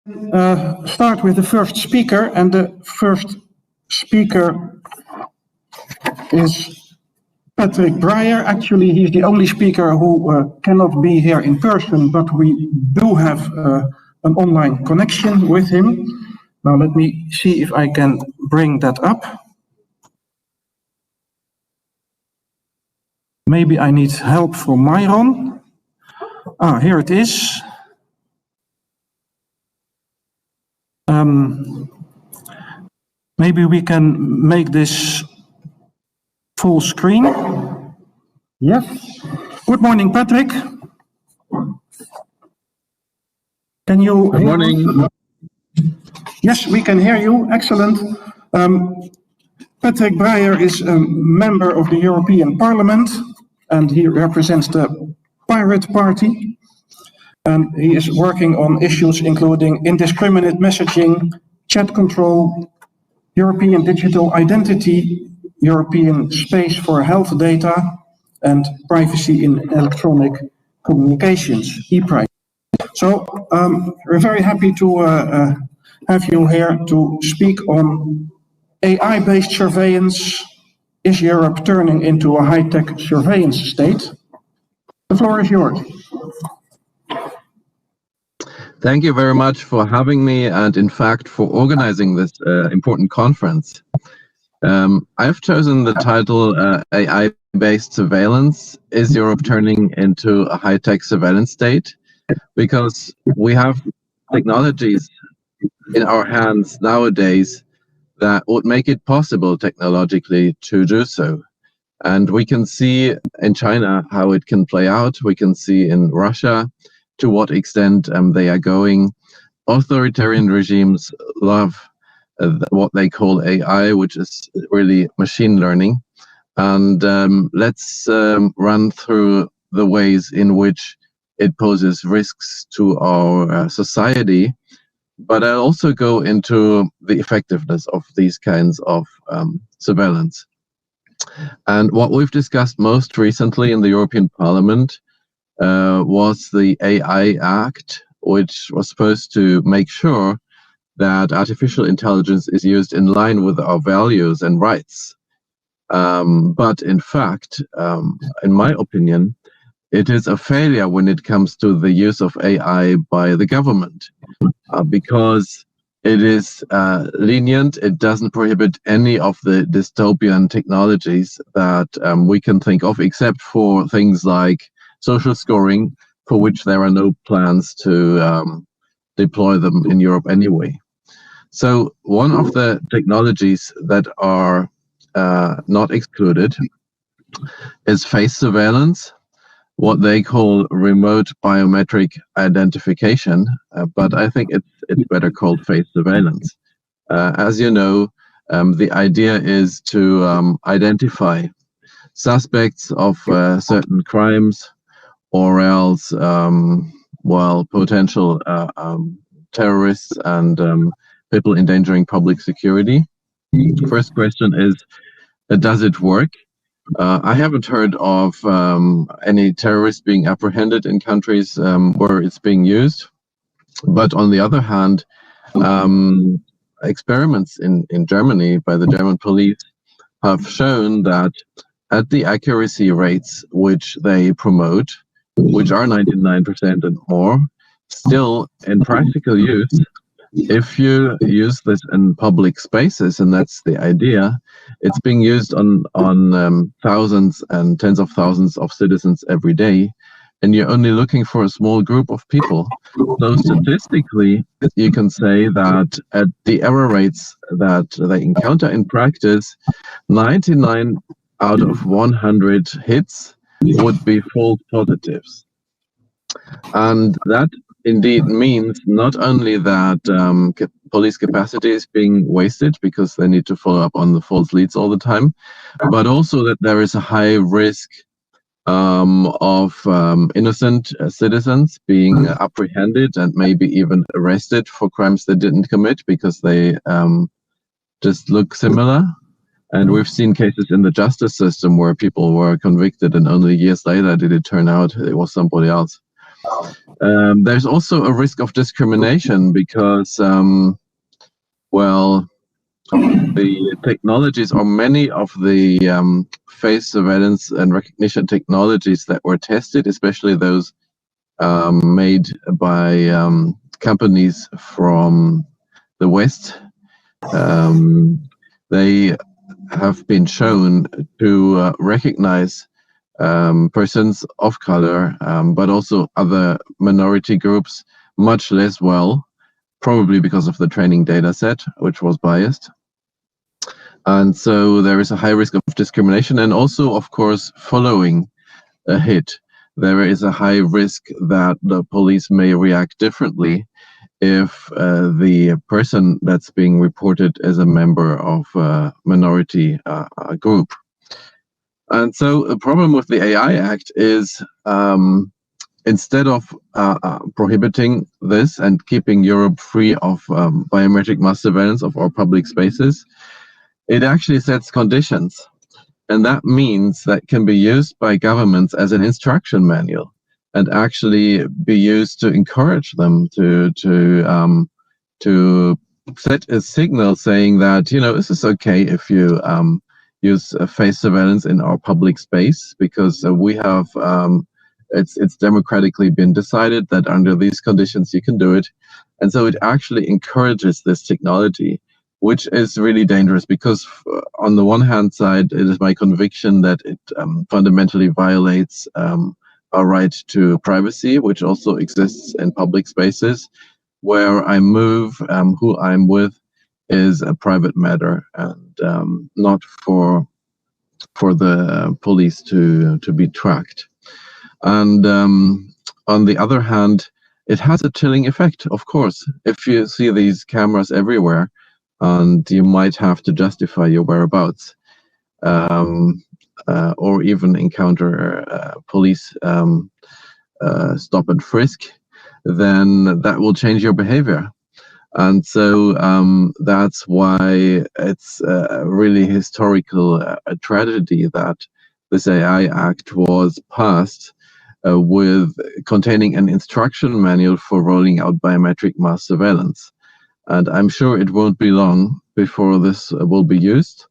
Start with the first speaker, and the first speaker is Patrick Breyer. Actually, he's the only speaker who cannot be here in person, but we do have an online connection with him. Now let me see if I can bring that up. Maybe I need help from Myron. Here it is. Maybe we can make this full screen. Yes. Good morning, Patrick. Can you Good morning. Yes, we can hear you. Excellent. Patrick Breyer is a member of the European Parliament, and he represents the Pirate Party. And he is working on issues including indiscriminate messaging, chat control, European digital identity, European space for health data, and privacy in electronic communications, e-privacy. So we're very happy to have you here to speak on AI-based surveillance. Is Europe turning into a high-tech surveillance state? The floor is yours. Thank you very much for having me and, in fact, for organizing this important conference. I've chosen the title AI-based surveillance. Is Europe turning into a high-tech surveillance state? Because we have technologies in our hands nowadays that would make it possible technologically to do so. And we can see in China how it can play out. We can see in Russia to what extent they are going. Authoritarian regimes love what they call AI, which is really machine learning. And let's run through the ways in which it poses risks to our society. But I'll also go into the effectiveness of these kinds of surveillance. And what we've discussed most recently in the European Parliament was the AI Act, which was supposed to make sure that artificial intelligence is used in line with our values and rights. But in fact, in my opinion, it is a failure when it comes to the use of AI by the government, because it is lenient. It doesn't prohibit any of the dystopian technologies that we can think of, except for things like social scoring, for which there are no plans to deploy them in Europe anyway. So one of the technologies that are not excluded is face surveillance, what they call remote biometric identification, but I think it's better called face surveillance. As you know, the idea is to identify suspects of certain crimes, or else, potential terrorists and people endangering public security. First question is, does it work? I haven't heard of any terrorists being apprehended in countries where it's being used. But on the other hand, experiments in Germany by the German police have shown that at the accuracy rates which they promote, which are 99% and more, still in practical use, if you use this in public spaces, and that's the idea, it's being used on thousands and tens of thousands of citizens every day, and you're only looking for a small group of people. So statistically, you can say that at the error rates that they encounter in practice, 99 out of 100 hits would be false positives. And that indeed means not only that police capacity is being wasted because they need to follow up on the false leads all the time, but also that there is a high risk of innocent citizens being apprehended and maybe even arrested for crimes they didn't commit because they just look similar. And we've seen cases in the justice system where people were convicted and only years later did it turn out it was somebody else. There's also a risk of discrimination because, well, the technologies or many of the face surveillance and recognition technologies that were tested, especially those made by companies from the West, they have been shown to recognize persons of color, but also other minority groups much less well, probably because of the training data set, which was biased. And so there is a high risk of discrimination, and also, of course, following a hit, there is a high risk that the police may react differently if the person that's being reported as a member of a minority group. And so the problem with the AI Act is instead of prohibiting this and keeping Europe free of biometric mass surveillance of our public spaces, it actually sets conditions. And that means that can be used by governments as an instruction manual and actually be used to encourage them to set a signal saying that, you know, this is okay if you use face surveillance in our public space, because we have it's democratically been decided that under these conditions you can do it. And so it actually encourages this technology, which is really dangerous because on the one hand side, it is my conviction that it fundamentally violates our right to privacy, which also exists in public spaces. Where I move, who I'm with, is a private matter and not for the police to be tracked. And on the other hand, it has a chilling effect, of course. If you see these cameras everywhere, and you might have to justify your whereabouts, or even encounter police stop and frisk, then that will change your behavior. And so that's why it's a really historical tragedy that this AI Act was passed with containing an instruction manual for rolling out biometric mass surveillance. And I'm sure it won't be long before this will be used.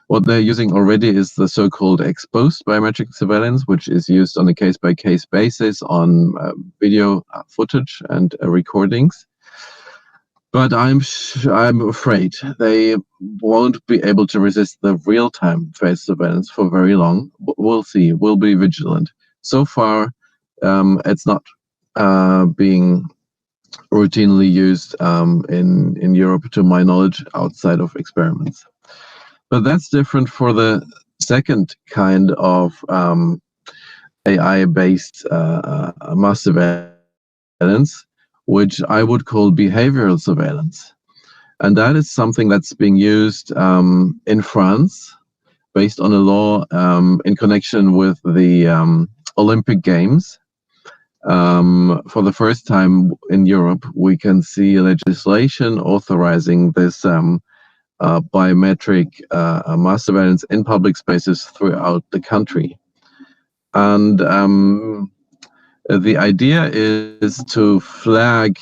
What they're using already is the so-called exposed biometric surveillance, which is used on a case-by-case basis on video footage and recordings. But I'm afraid they won't be able to resist the real-time face surveillance for very long. We'll see. We'll be vigilant. So far, it's not being routinely used in Europe, to my knowledge, outside of experiments. But that's different for the second kind of AI-based mass surveillance, which I would call behavioral surveillance. And that is something that's being used in France, based on a law in connection with the Olympic Games. For the first time in Europe, we can see legislation authorizing this biometric mass surveillance in public spaces throughout the country. And the idea is to flag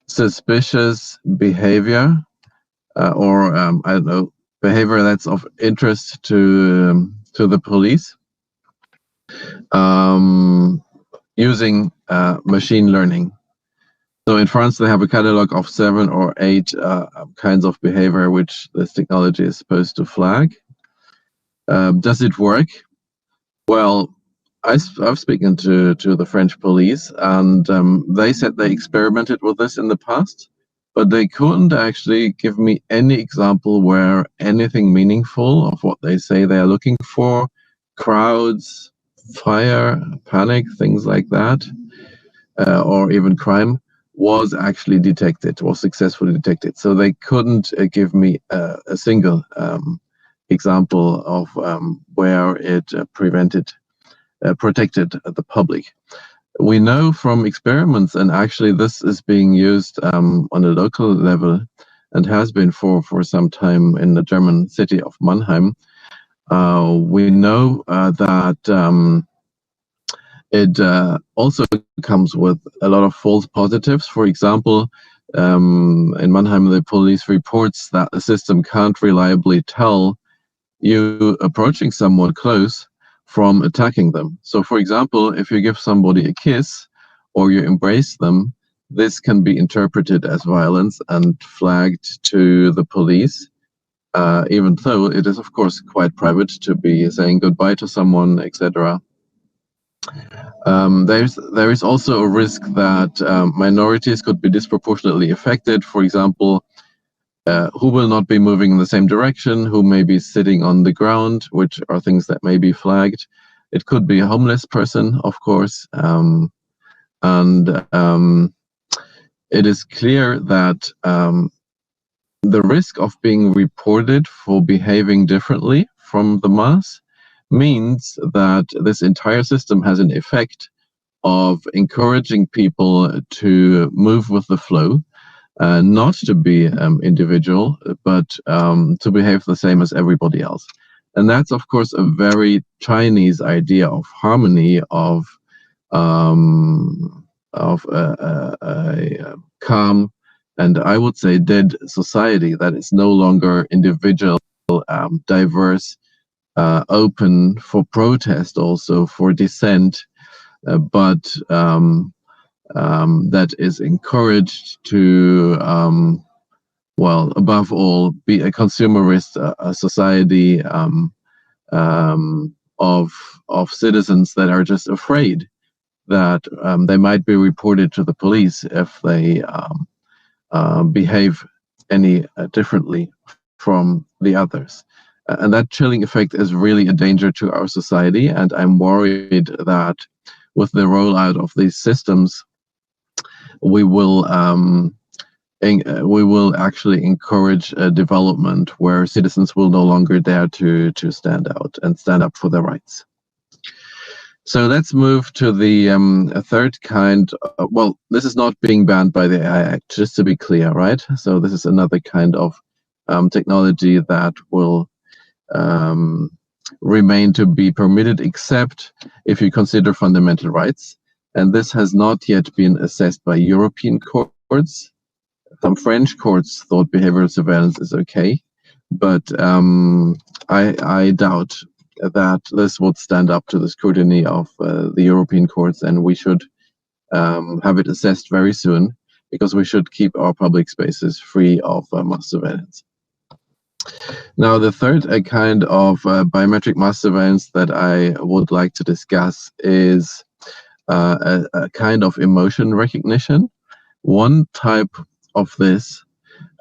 suspicious behavior or I don't know, behavior that's of interest to the police, using machine learning. So in France, they have a catalog of 7 or 8 kinds of behavior which this technology is supposed to flag. Does it work? Well, I've spoken to the French police, and they said they experimented with this in the past, but they couldn't actually give me any example where anything meaningful of what they say they are looking for, crowds, fire, panic, things like that, or even crime, was actually detected, was successfully detected. So they couldn't give me a single example of where it protected the public. We know from experiments, and actually this is being used on a local level and has been for some time in the German city of Mannheim. We know that It also comes with a lot of false positives. For example, in Mannheim, the police reports that the system can't reliably tell you approaching someone close from attacking them. So, for example, if you give somebody a kiss or you embrace them, this can be interpreted as violence and flagged to the police, even though it is, of course, quite private to be saying goodbye to someone, etc. There is also a risk that minorities could be disproportionately affected. For example, who will not be moving in the same direction, who may be sitting on the ground, which are things that may be flagged. It could be a homeless person, of course, and it is clear that the risk of being reported for behaving differently from the mass means that this entire system has an effect of encouraging people to move with the flow, not to be individual, but to behave the same as everybody else. And that's, of course, a very Chinese idea of harmony, of a calm, and I would say dead society that is no longer individual, diverse, open for protest, also for dissent, but that is encouraged to, well, above all, be a consumerist a society of citizens that are just afraid that they might be reported to the police if they behave any differently from the others. And that chilling effect is really a danger to our society, and I'm worried that with the rollout of these systems, we will actually encourage a development where citizens will no longer dare to stand out and stand up for their rights. So let's move to the third kind. Well, this is not being banned by the AI Act, just to be clear, right? So this is another kind of technology that will remain to be permitted, except if you consider fundamental rights. And this has not yet been assessed by European courts. Some French courts thought behavioral surveillance is okay, but I doubt that this would stand up to the scrutiny of the European courts, and we should have it assessed very soon, because we should keep our public spaces free of mass surveillance. Now, the third kind of biometric mass surveillance that I would like to discuss is a kind of emotion recognition. One type of this,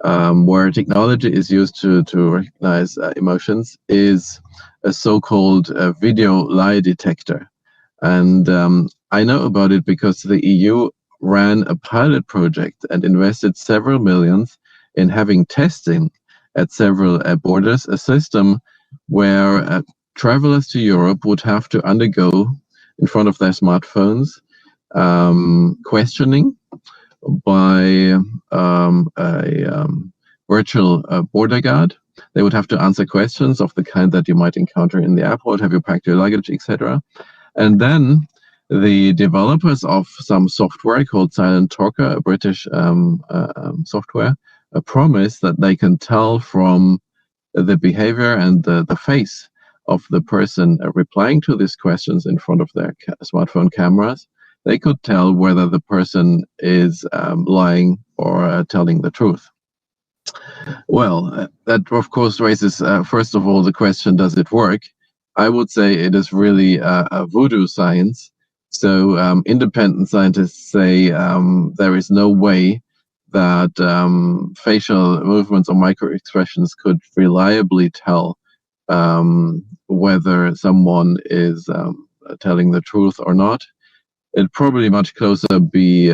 where technology is used to recognize emotions, is a so-called video lie detector. And I know about it because the EU ran a pilot project and invested several millions in having testing at several borders, a system where travelers to Europe would have to undergo, in front of their smartphones, questioning by a virtual border guard. They would have to answer questions of the kind that you might encounter in the airport: have you packed your luggage, etc. And then the developers of some software called Silent Talker, a British software, promise that they can tell from the behavior and the face of the person replying to these questions in front of their smartphone cameras. They could tell whether the person is lying or telling the truth. Well, that of course raises, first of all, the question, does it work? I would say it is really a voodoo science. So independent scientists say there is no way that facial movements or microexpressions could reliably tell whether someone is telling the truth or not. It'd probably much closer be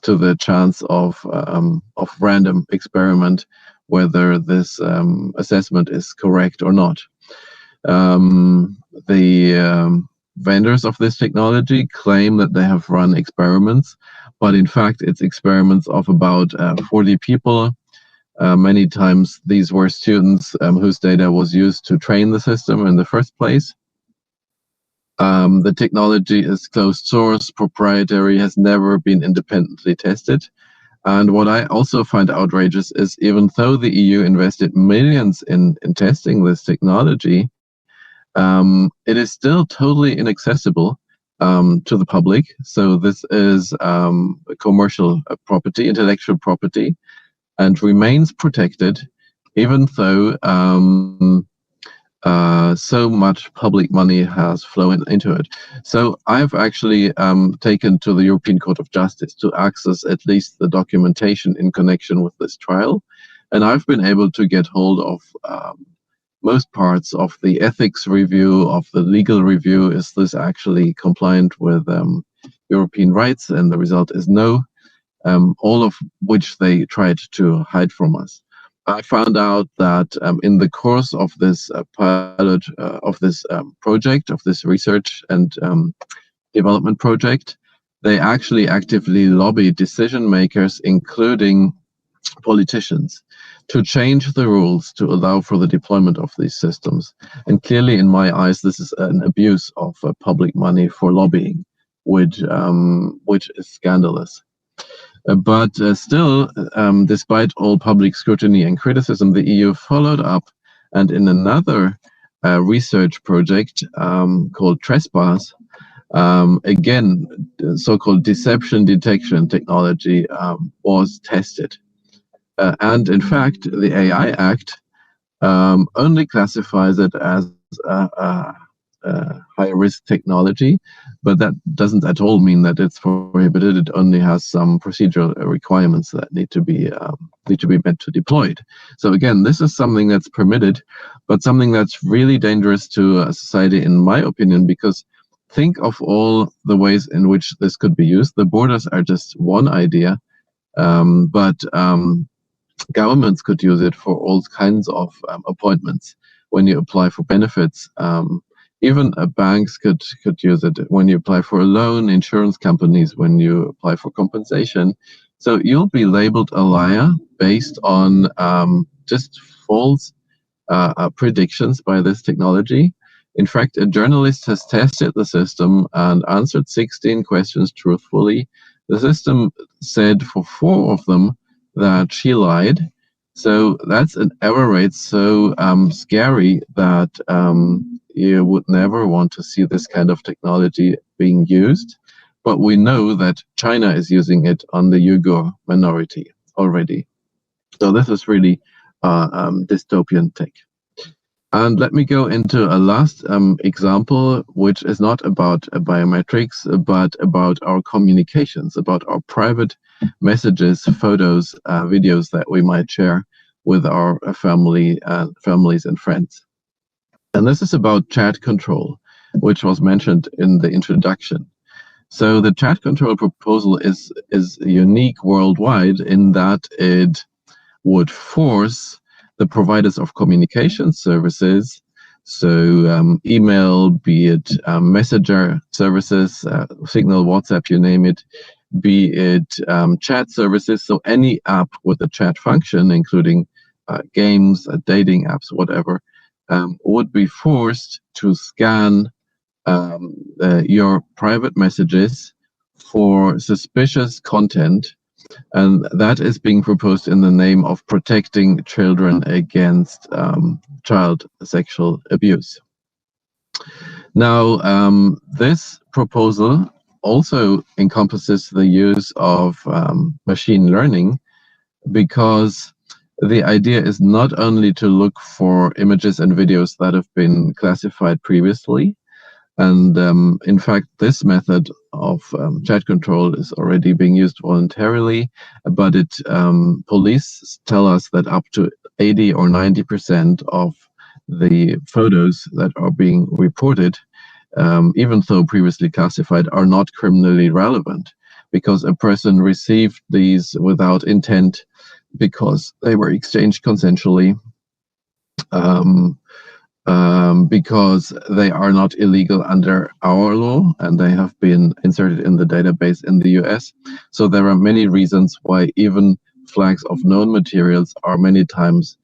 to the chance of random experiment, whether this assessment is correct or not. The vendors of this technology claim that they have run experiments, but in fact it's experiments of about 40 people. Many times these were students whose data was used to train the system in the first place. The technology is closed source, proprietary, has never been independently tested. And what I also find outrageous is even though the EU invested millions in testing this technology, it is still totally inaccessible to the public. So this is commercial property, intellectual property, and remains protected, even though so much public money has flown into it. So I've actually taken to the European Court of Justice to access at least the documentation in connection with this trial. And I've been able to get hold of most parts of the ethics review, of the legal review. Is this actually compliant with European rights? And the result is no, all of which they tried to hide from us. I found out that in the course of this pilot, of this project, of this research and development project, they actually actively lobby decision makers, including politicians, to change the rules to allow for the deployment of these systems. And clearly, in my eyes, this is an abuse of public money for lobbying, which is scandalous. But still, despite all public scrutiny and criticism, the EU followed up, and in another research project called Trespass, again, so-called deception detection technology was tested. And in fact, the AI Act only classifies it as high-risk technology, but that doesn't at all mean that it's prohibited. It only has some procedural requirements that need to be met to deployed. So again, this is something that's permitted, but something that's really dangerous to a society, in my opinion, because think of all the ways in which this could be used. The borders are just one idea, but governments could use it for all kinds of appointments. When you apply for benefits, even banks could use it when you apply for a loan, insurance companies when you apply for compensation. So you'll be labeled a liar based on just false predictions by this technology. In fact, a journalist has tested the system and answered 16 questions truthfully. The system said for 4 of them that she lied. So that's an error rate so scary that you would never want to see this kind of technology being used. But we know that China is using it on the Uyghur minority already. So this is really dystopian tech. And let me go into a last example, which is not about biometrics, but about our communications, about our private messages, photos, videos that we might share with our families and friends. And this is about chat control, which was mentioned in the introduction. So the chat control proposal is unique worldwide in that it would force the providers of communication services, so email, be it messenger services, Signal, WhatsApp, you name it, be it chat services, so any app with a chat function, including games, dating apps, whatever, would be forced to scan your private messages for suspicious content. And that is being proposed in the name of protecting children against child sexual abuse. Now, this proposal also encompasses the use of machine learning, because the idea is not only to look for images and videos that have been classified previously, and in fact, this method of chat control is already being used voluntarily, but police tell us that up to 80 or 90% of the photos that are being reported, even though previously classified, are not criminally relevant, because a person received these without intent, because they were exchanged consensually, because they are not illegal under our law and they have been inserted in the database in the US. So there are many reasons why even flags of known materials are many times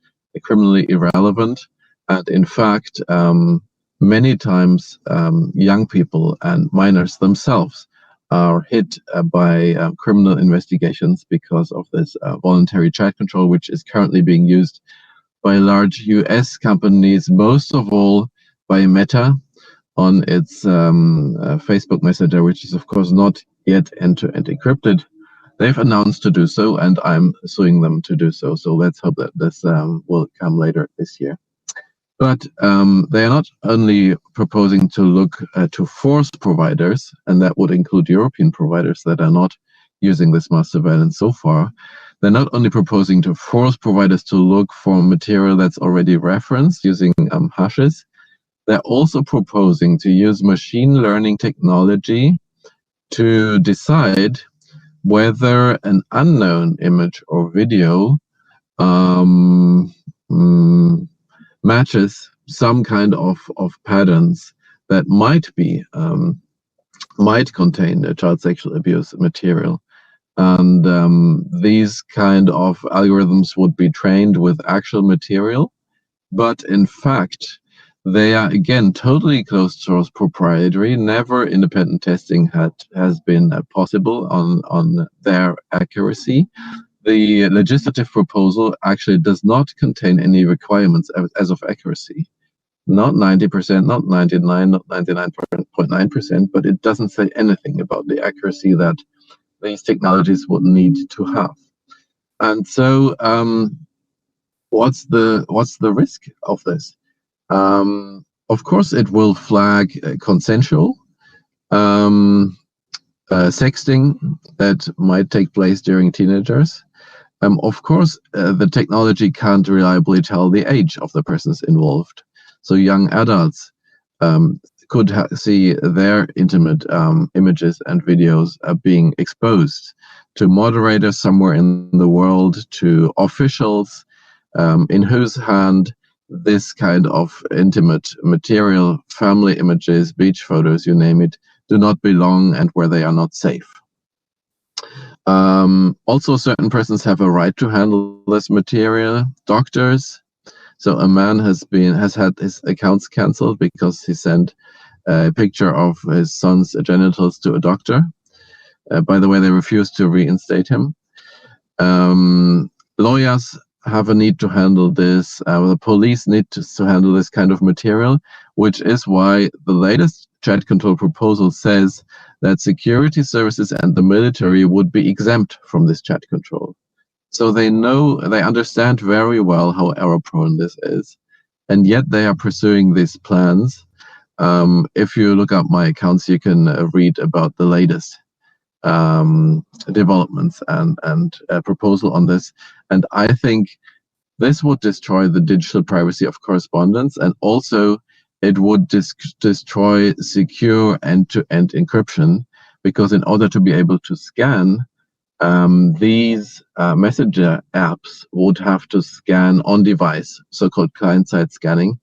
criminally irrelevant. And in fact, many times young people and minors themselves are hit by criminal investigations because of this voluntary chat control, which is currently being used by large US companies, most of all by Meta on its Facebook Messenger, which is of course not yet end-to-end encrypted. They've announced to do so, and I'm suing them to do so. So let's hope that this will come later this year. But they are not only proposing to look to force providers, and that would include European providers that are not using this mass surveillance so far. They're not only proposing to force providers to look for material that's already referenced using hashes, they're also proposing to use machine learning technology to decide whether an unknown image or video matches some kind of patterns that might contain a child sexual abuse material. And these kind of algorithms would be trained with actual material, but in fact, they are again totally closed source proprietary. Never independent testing has been possible on their accuracy. The legislative proposal actually does not contain any requirements as of accuracy. Not 90%, not 99, not 99.9%, but it doesn't say anything about the accuracy that these technologies would need to have. And so what's the risk of this? Of course, it will flag consensual sexting that might take place during teenagers. Of course, the technology can't reliably tell the age of the persons involved. So young adults could see their intimate images and videos being exposed to moderators somewhere in the world, to officials in whose hand this kind of intimate material, family images, beach photos, you name it, do not belong and where they are not safe. Also, certain persons have a right to handle this material. Doctors. So a man has had his accounts cancelled because he sent a picture of his son's genitals to a doctor. By the way, they refused to reinstate him. Lawyers have a need to handle this. The police need to handle this kind of material, which is why the latest chat control proposal says that security services and the military would be exempt from this chat control. So they understand very well how error-prone this is, and yet they are pursuing these plans. If you look up my accounts, you can read about the latest developments and proposal on this. And I think this would destroy the digital privacy of correspondence, and also it would destroy secure end-to-end encryption, because in order to be able to scan, these messenger apps would have to scan on device, so-called client-side scanning.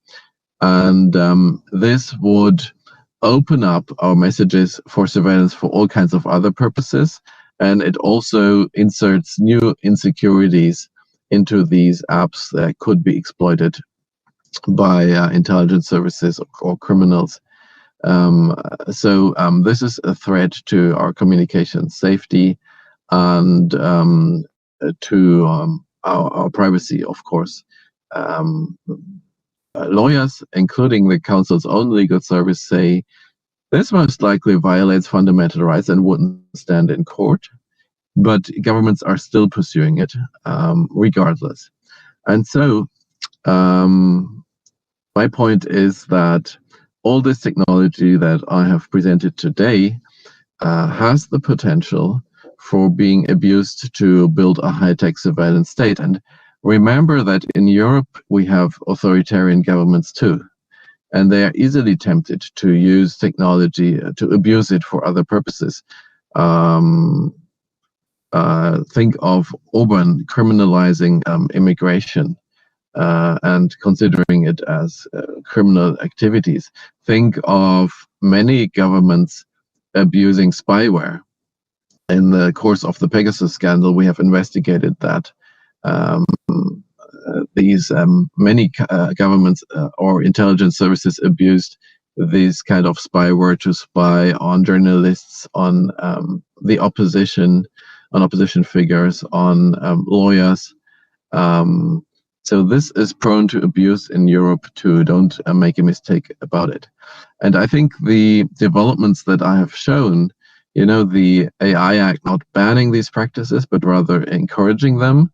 And this would open up our messages for surveillance for all kinds of other purposes. And it also inserts new insecurities into these apps that could be exploited by intelligence services or criminals. So this is a threat to our communication safety and to our privacy, of course. Lawyers, including the Council's own legal service, say this most likely violates fundamental rights and wouldn't stand in court, but governments are still pursuing it regardless. And so my point is that all this technology that I have presented today has the potential for being abused to build a high-tech surveillance state. And remember that in Europe, we have authoritarian governments too, and they are easily tempted to use technology to abuse it for other purposes. Think of Orban criminalizing immigration and considering it as criminal activities. Think of many governments abusing spyware. In the course of the Pegasus scandal, we have investigated that. The 1980s, many governments or intelligence services abused these kind of spyware to spy on journalists, on the opposition, on opposition figures, on lawyers. So this is prone to abuse in Europe too. Don't make a mistake about it. And I think the developments that I have shown, you know, the AI Act not banning these practices, but rather encouraging them,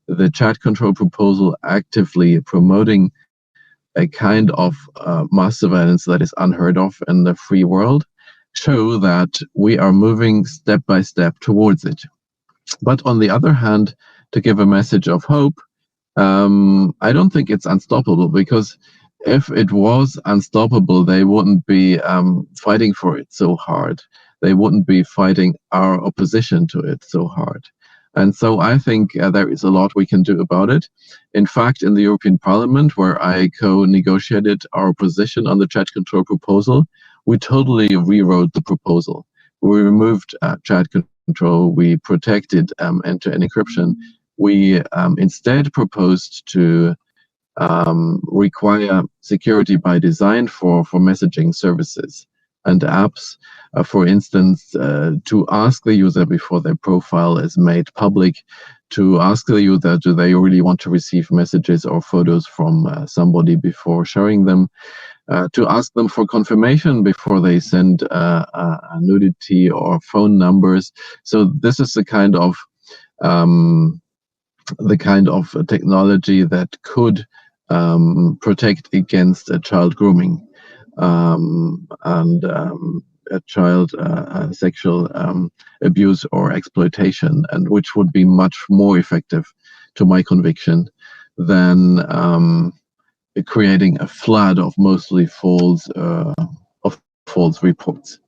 the chat control proposal actively promoting a kind of mass surveillance that is unheard of in the free world, show that we are moving step by step towards it. But on the other hand, to give a message of hope, I don't think it's unstoppable, because if it was unstoppable, they wouldn't be fighting for it so hard. They wouldn't be fighting our opposition to it so hard. And so I think there is a lot we can do about it. In fact, in the European Parliament, where I co-negotiated our position on the chat control proposal, we totally rewrote the proposal. We removed chat control, we protected end-to-end encryption. We instead proposed to require security by design for messaging services and apps, for instance, to ask the user before their profile is made public, to ask the user, do they really want to receive messages or photos from somebody before sharing them, to ask them for confirmation before they send a nudity or phone numbers. So this is the kind of technology that could protect against child grooming and a child sexual abuse or exploitation, and which would be much more effective, to my conviction, than creating a flood of mostly false reports.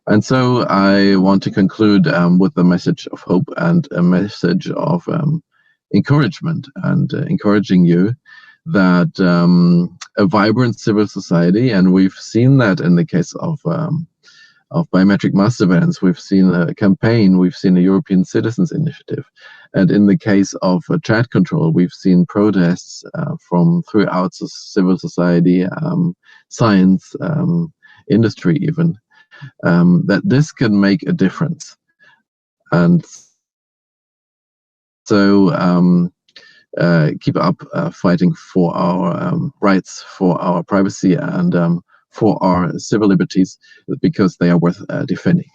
And so I want to conclude with a message of hope and a message of encouragement, and encouraging you that a vibrant civil society, and we've seen that in the case of biometric mass surveillance, we've seen a campaign, we've seen a European Citizens Initiative, and in the case of chat control, we've seen protests from throughout civil society, science, industry even, that this can make a difference. And so keep up fighting for our rights, for our privacy, and for our civil liberties, because they are worth defending.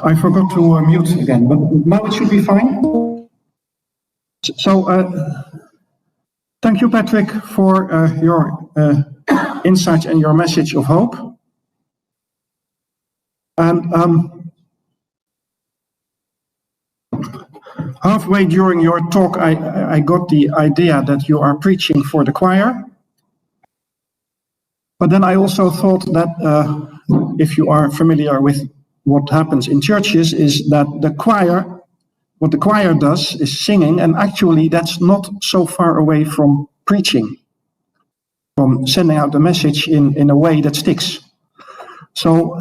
I forgot to mute again, but now it should be fine. So, thank you, Patrick, for your insight and your message of hope. And halfway during your talk, I got the idea that you are preaching for the choir. But then I also thought that if you are familiar with what happens in churches, is that what the choir does is singing, and actually that's not so far away from preaching, from sending out the message in a way that sticks. So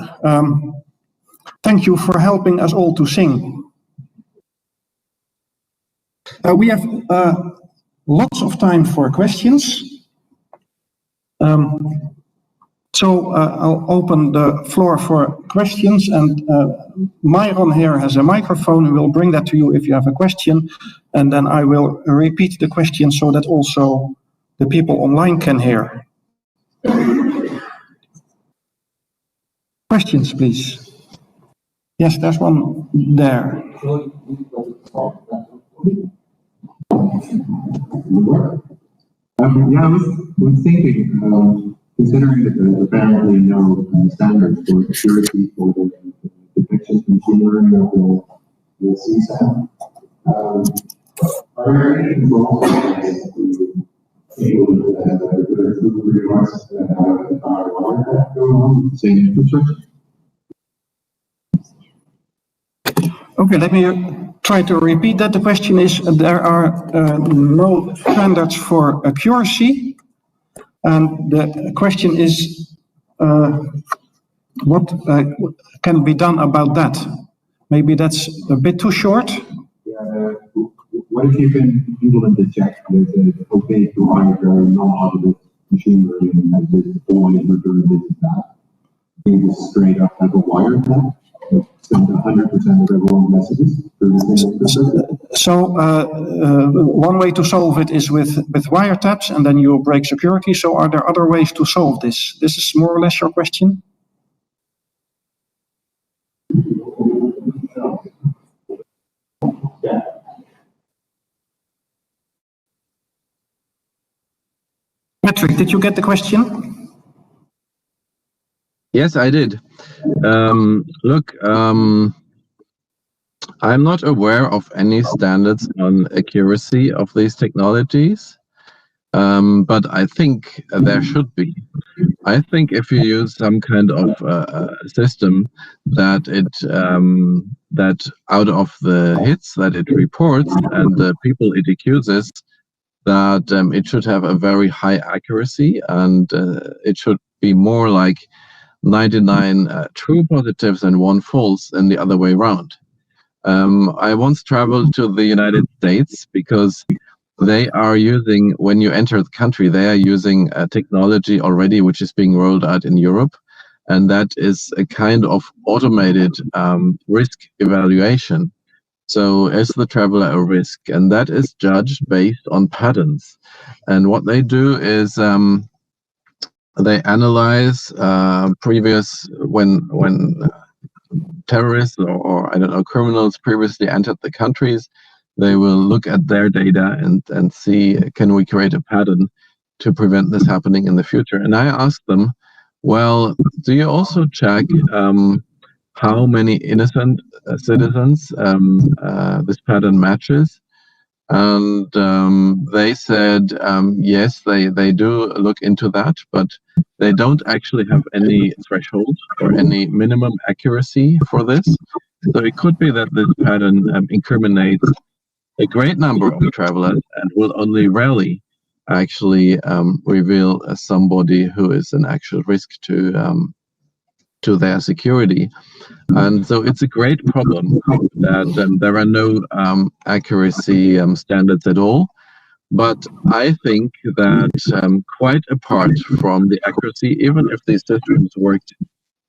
thank you for helping us all to sing. We have lots of time for questions. So I'll open the floor for questions, and Myron here has a microphone, and we'll bring that to you if you have a question, and then I will repeat the question so that also the people online can hear. Questions, please. Yes, there's one there. Yeah, I was thinking, considering that there's apparently no standards for security for the detection and machinery of the CSAT, are there any controls to able to remarks that are going on, say, infrastructure? Okay, let me try to repeat that. The question is, there are no standards for accuracy, and the question is, what can be done about that? Maybe that's a bit too short. Yeah, what if you can implement the check that it's okay to hire non-audited machinery and that just all inverter this is that? You just straight up have a wire that send 100% of everyone's messages through the same infrastructure? So one way to solve it is with wiretaps, and then you break security. So are there other ways to solve this? This is more or less your question? Patrick, did you get the question? Yes, I did. Look, I'm not aware of any standards on accuracy of these technologies, but I think there should be. I think if you use some kind of system that that out of the hits that it reports and the people it accuses, that it should have a very high accuracy, and it should be more like 99 true positives and 1 false than the other way around. I once traveled to the United States because they are using, when you enter the country, they are using a technology already which is being rolled out in Europe, and that is a kind of automated risk evaluation. So is the traveler a risk? And that is judged based on patterns. And what they do is they analyze previous, when terrorists or I don't know, criminals previously entered the countries, they will look at their data and see, can we create a pattern to prevent this happening in the future? And I asked them, well, do you also check how many innocent citizens this pattern matches? And they said, yes, they do look into that, but they don't actually have any threshold or any minimum accuracy for this. So it could be that this pattern incriminates a great number of travelers and will only rarely actually reveal somebody who is an actual risk to their security. And so it's a great problem that there are no accuracy standards at all. But I think that quite apart from the accuracy, even if these systems worked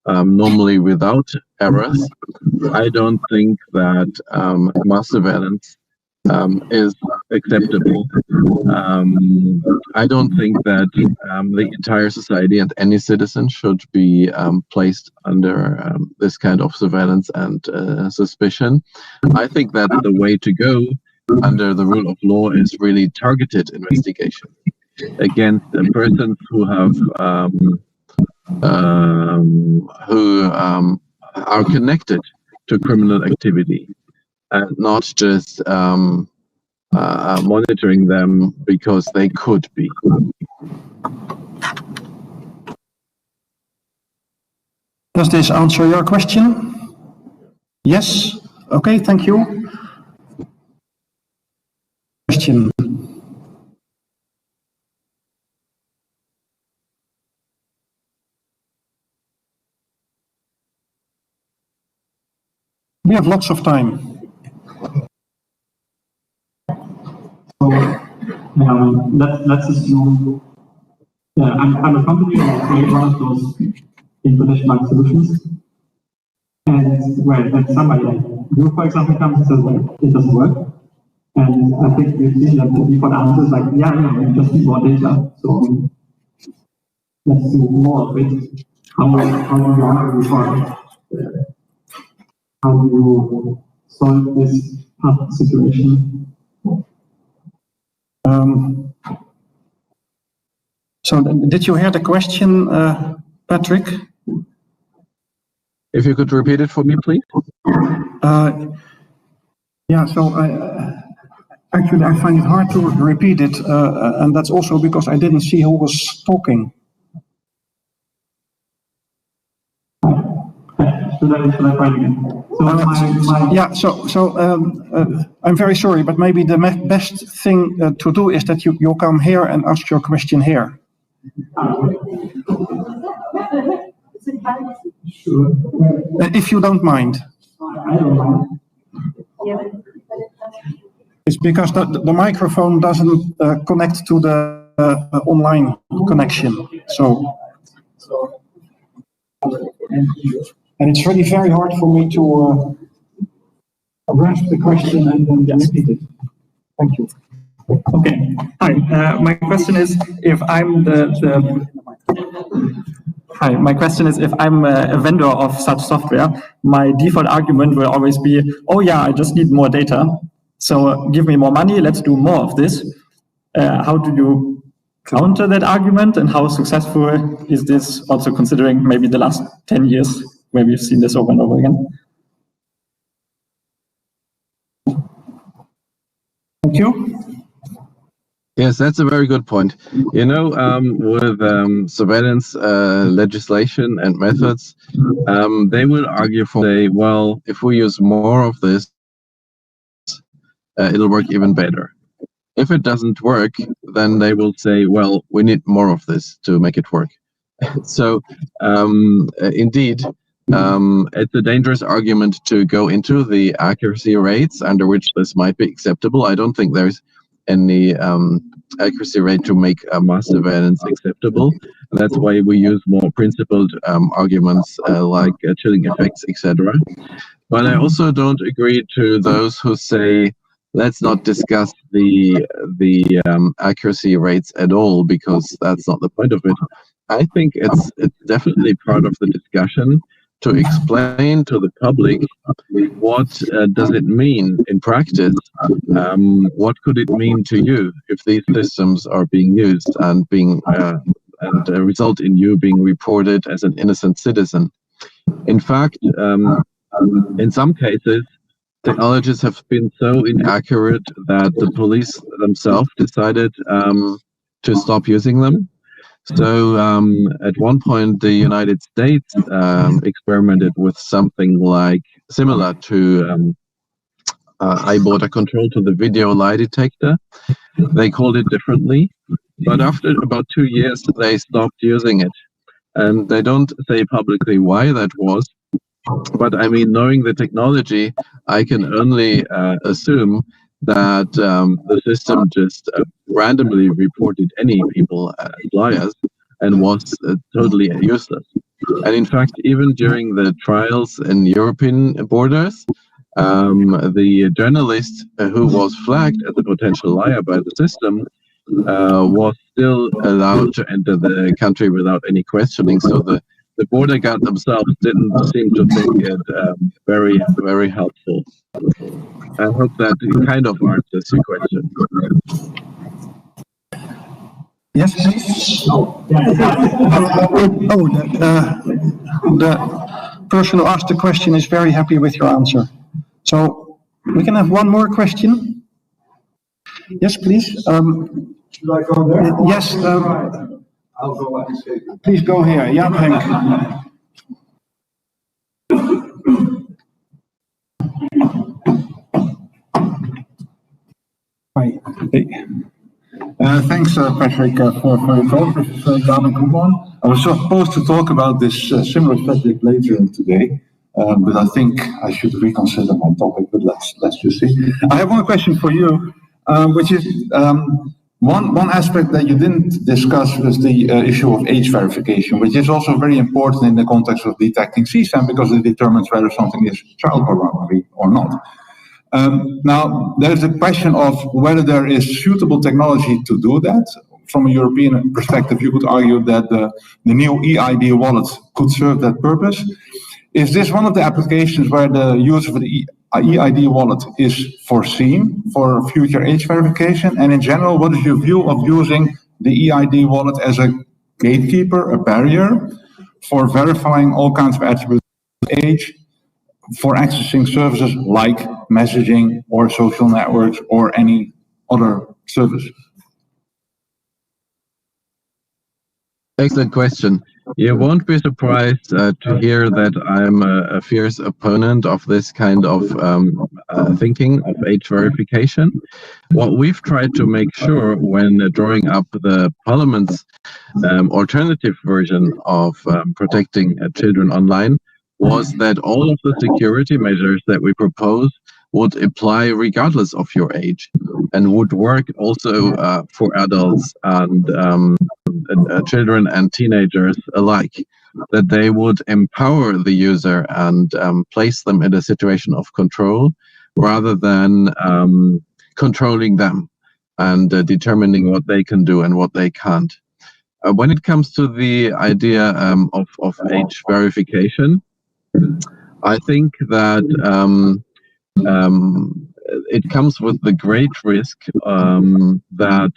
normally without errors, I don't think that mass surveillance is acceptable. I don't think that the entire society and any citizen should be placed under this kind of surveillance and suspicion. I think that the way to go under the rule of law is really targeted investigation against persons who have who are connected to criminal activity, and not just monitoring them because they could be. Does this answer your question? Yes? Okay, thank you. Question. We have lots of time. So let's assume I'm a company that creates one of those information market solutions, and when somebody like you, for example, comes and says, well, it doesn't work, and I think we've seen that the default answer is like, yeah, we just need more data, so let's do more of it. How do you argue for it? How do you solve this tough situation. So did you hear the question, Patrick? If you could repeat it for me, please. Yeah, so actually I find it hard to repeat it, and that's also because I didn't see who was talking. Should I try again? So I'm very sorry, but maybe the best thing to do is that you come here and ask your question here. If you don't mind. I don't mind. It's because the microphone doesn't connect to the online connection. So, and it's really very hard for me to grasp the question and then repeat it. Thank you. Okay. Hi. My question is if I'm my question is if I'm a vendor of such software, my default argument will always be, oh yeah, I just need more data. So give me more money, let's do more of this. How do you counter that argument, and how successful is this, also considering maybe the last 10 years where we've seen this over and over again? Thank you. Yes, that's a very good point. You know, with surveillance legislation and methods, they will argue for, say, well, if we use more of this, it'll work even better. If it doesn't work, then they will say, well, we need more of this to make it work. So, indeed, it's a dangerous argument to go into the accuracy rates under which this might be acceptable. I don't think there's any accuracy rate to make mass surveillance acceptable. And that's why we use more principled arguments like chilling effects, etc. But I also don't agree to those who say, let's not discuss the accuracy rates at all, because that's not the point of it. I think it's definitely part of the discussion to explain to the public what does it mean in practice. What could it mean to you if these systems are being used and result in you being reported as an innocent citizen? In fact, in some cases, technologies have been so inaccurate that the police themselves decided to stop using them. So at one point, the United States experimented with something like similar to eye border control, to the video lie detector. They called it differently, but after about 2 years, they stopped using it. And they don't say publicly why that was. But I mean, knowing the technology, I can only assume that the system just randomly reported any people as liars and was totally useless. And in fact, even during the trials in European borders, the journalist who was flagged as a potential liar by the system was still allowed to enter the country without any questioning. So the border guard themselves didn't seem to think it very, very helpful. I hope that kind of answers your question. Yes, please. The person who asked the question is very happy with your answer. So we can have one more question. Yes, please. Should I go there? Yes. I'll go and say. Please go here. Yeah, Henk. Hi. Thanks, Patrick, for your talk. This is Carlo. I was supposed to talk about this similar subject later today, but I think I should reconsider my topic. But let's just see. I have one question for you, which is one aspect that you didn't discuss was the issue of age verification, which is also very important in the context of detecting CSAM because it determines whether something is child pornography or not. Now, there's a question of whether there is suitable technology to do that. From a European perspective, you could argue that the new eID wallet could serve that purpose. Is this one of the applications where the use of the EID wallet is foreseen for future age verification? And in general, what is your view of using the EID wallet as a gatekeeper, a barrier for verifying all kinds of attributes of age for accessing services like messaging or social networks or any other service? Excellent question. You won't be surprised to hear that I'm a fierce opponent of this kind of thinking of age verification. What we've tried to make sure when drawing up the Parliament's alternative version of protecting children online was that all of the security measures that we propose would apply regardless of your age and would work also for adults and children and teenagers alike, that they would empower the user and place them in a situation of control rather than controlling them and determining what they can do and what they can't. When it comes to the idea of age verification, I think that it comes with the great risk that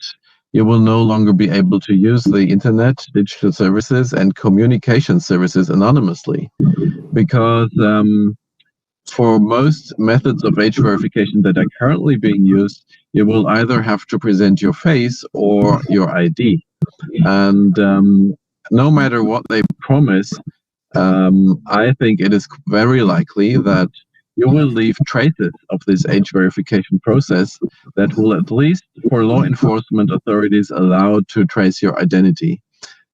you will no longer be able to use the internet, digital services, and communication services anonymously, because for most methods of age verification that are currently being used, you will either have to present your face or your ID. And no matter what they promise, I think it is very likely that you will leave traces of this age verification process that will, at least for law enforcement authorities, allow to trace your identity.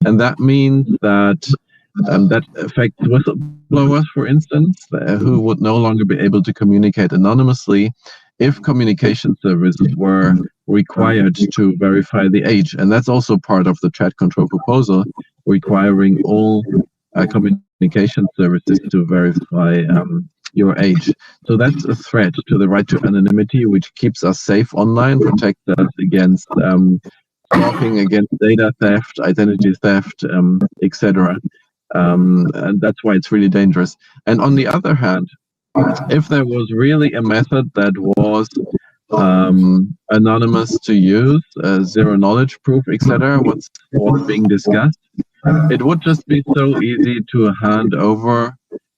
And that means that that affects whistleblowers, for instance, who would no longer be able to communicate anonymously if communication services were required to verify the age. And that's also part of the chat control proposal, requiring all communication services to verify your age. So that's a threat to the right to anonymity, which keeps us safe online, protects us against stalking, against data theft, identity theft, etc. And that's why it's really dangerous. And on the other hand, if there was really a method that was anonymous to use, zero knowledge proof, etc., what's being discussed, it would just be so easy to hand over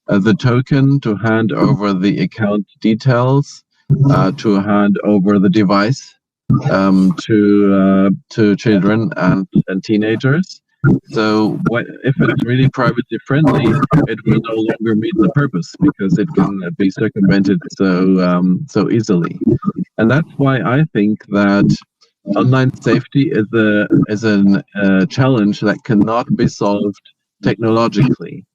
the token, to hand over the account details, to hand over the device to children and teenagers. So if it's really privacy friendly, it will no longer meet the purpose because it can be circumvented so easily. And that's why I think that online safety is a challenge that cannot be solved technologically.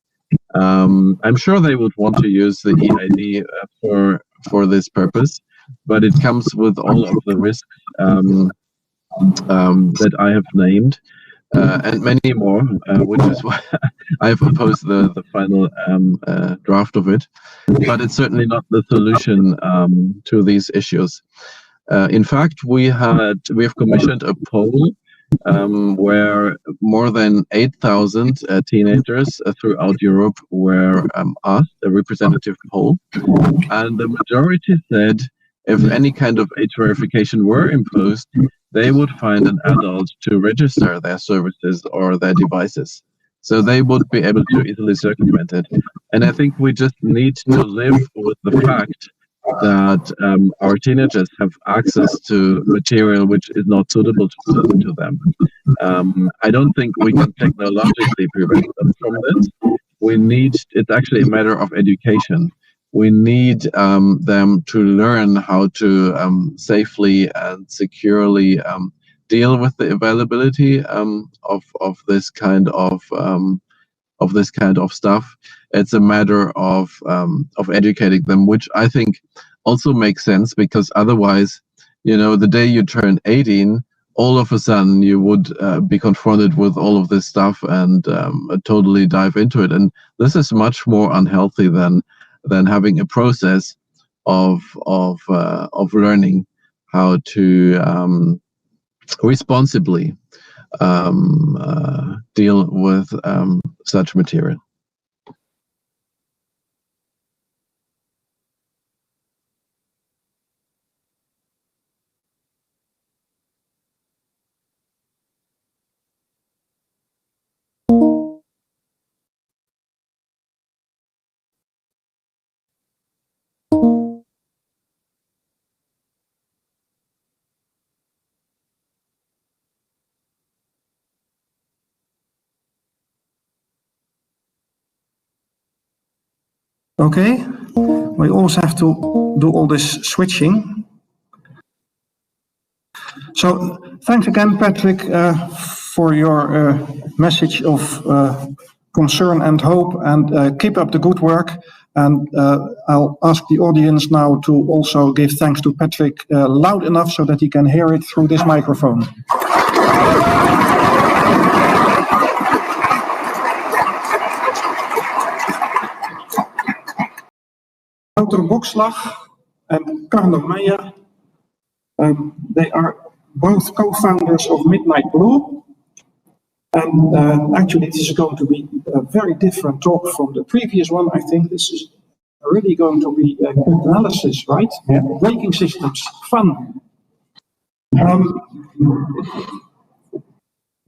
I'm sure they would want to use the EID for this purpose, but it comes with all of the risks that I have named, and many more, which is why I have opposed the final draft of it. But it's certainly not the solution to these issues. In fact, we have commissioned a poll where more than 8,000 teenagers throughout Europe were asked, a representative poll, and the majority said if any kind of age verification were imposed, they would find an adult to register their services or their devices. So they would be able to easily circumvent it. And I think we just need to live with the fact that our teenagers have access to material which is not suitable to them. I don't think we can technologically prevent them from this. It's actually a matter of education. We need them to learn how to safely and securely deal with the availability of this kind of stuff. It's a matter of educating them, which I think also makes sense, because otherwise, the day you turn 18, all of a sudden you would be confronted with all of this stuff and totally dive into it. And this is much more unhealthy than having a process of learning how to responsibly deal with such material. Okay, we also have to do all this switching. So thanks again, Patrick, for your message of concern and hope, and keep up the good work. And I'll ask the audience now to also give thanks to Patrick loud enough so that he can hear it through this microphone. Wouter Bokslag and Carlo Meijer, they are both co-founders of Midnight Blue. And actually, this is going to be a very different talk from the previous one. I think this is really going to be a cryptanalysis, right? Yeah. Braking systems, fun.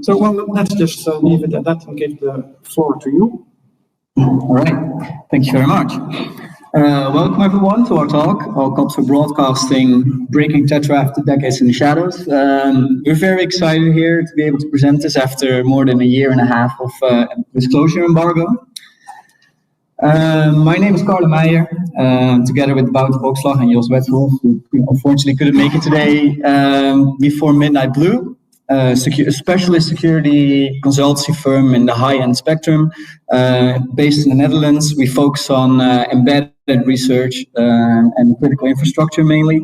So, well, let's just leave it at that and give the floor to you. All right, thank you very much. Welcome everyone to our talk, our Cops for Broadcasting, Breaking TETRA After Decades in the Shadows. We're very excited here to be able to present this after more than a year and a half of disclosure embargo. My name is Carlo Meijer, together with Wouter Bokslag and Wouter, who unfortunately couldn't make it today, before Midnight Blue, a specialist security consultancy firm in the high-end spectrum, based in the Netherlands. We focus on embedded research and critical infrastructure mainly.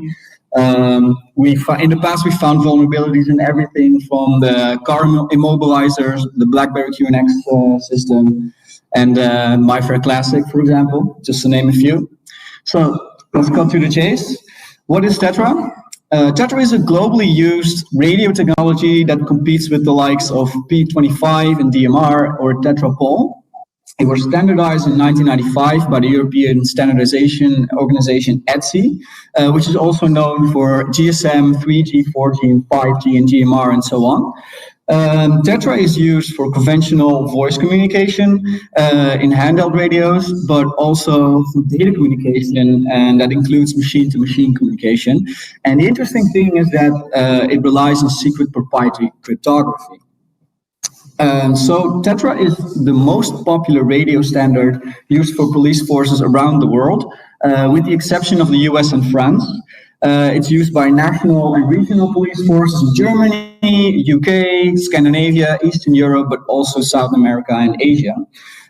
In the past, we found vulnerabilities in everything from the car immobilizers, the BlackBerry QNX system, and Meijer Classic, for example, just to name a few. So let's cut to the chase. What is TETRA? TETRA is a globally used radio technology that competes with the likes of P25 and DMR or TETRA-POL. It was standardized in 1995 by the European Standardization Organization ETSI, which is also known for GSM, 3G, 4G, and 5G, and GMR, and so on. TETRA is used for conventional voice communication in handheld radios, but also for data communication, and that includes machine-to-machine communication. And the interesting thing is that it relies on secret proprietary cryptography. So TETRA is the most popular radio standard used for police forces around the world, with the exception of the US and France. It's used by national and regional police forces in Germany, UK, Scandinavia, Eastern Europe, but also South America and Asia.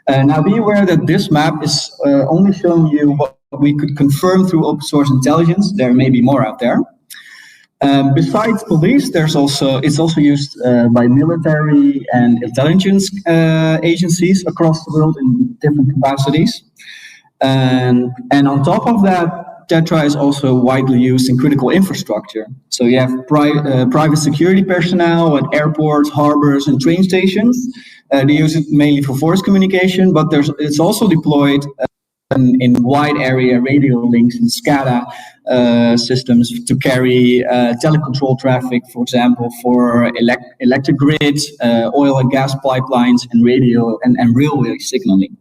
Now be aware that this map is only showing you what we could confirm through open source intelligence. There may be more out there. Besides police, it's also used by military and intelligence agencies across the world in different capacities. And on top of that, TETRA is also widely used in critical infrastructure. So you have private security personnel at airports, harbors, and train stations. They use it mainly for voice communication, but it's also deployed in wide area radio links and SCADA systems to carry telecontrol traffic, for example, for electric grids, oil and gas pipelines, and radio and railway signaling.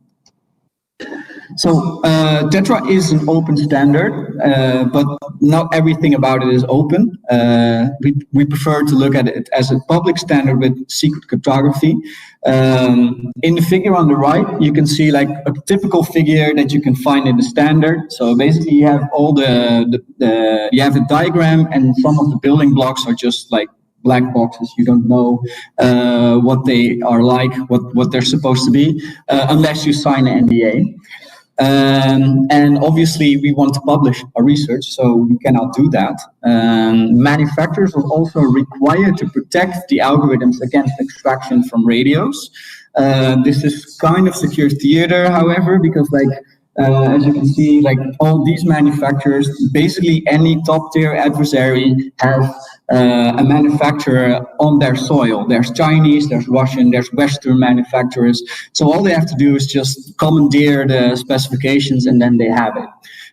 So TETRA is an open standard, but not everything about it is open. We prefer to look at it as a public standard with secret cryptography. In the figure on the right, you can see like a typical figure that you can find in the standard. So basically, you have all you have a diagram, and some of the building blocks are just like black boxes. You don't know what they are like, what they're supposed to be, unless you sign an NDA. And obviously we want to publish our research, so we cannot do that. Manufacturers are also required to protect the algorithms against extraction from radios. This is kind of secure theater, however, because as you can see, like all these manufacturers, basically any top tier adversary has a manufacturer on their soil. There's Chinese, there's Russian, there's Western manufacturers. So all they have to do is just commandeer the specifications and then they have it.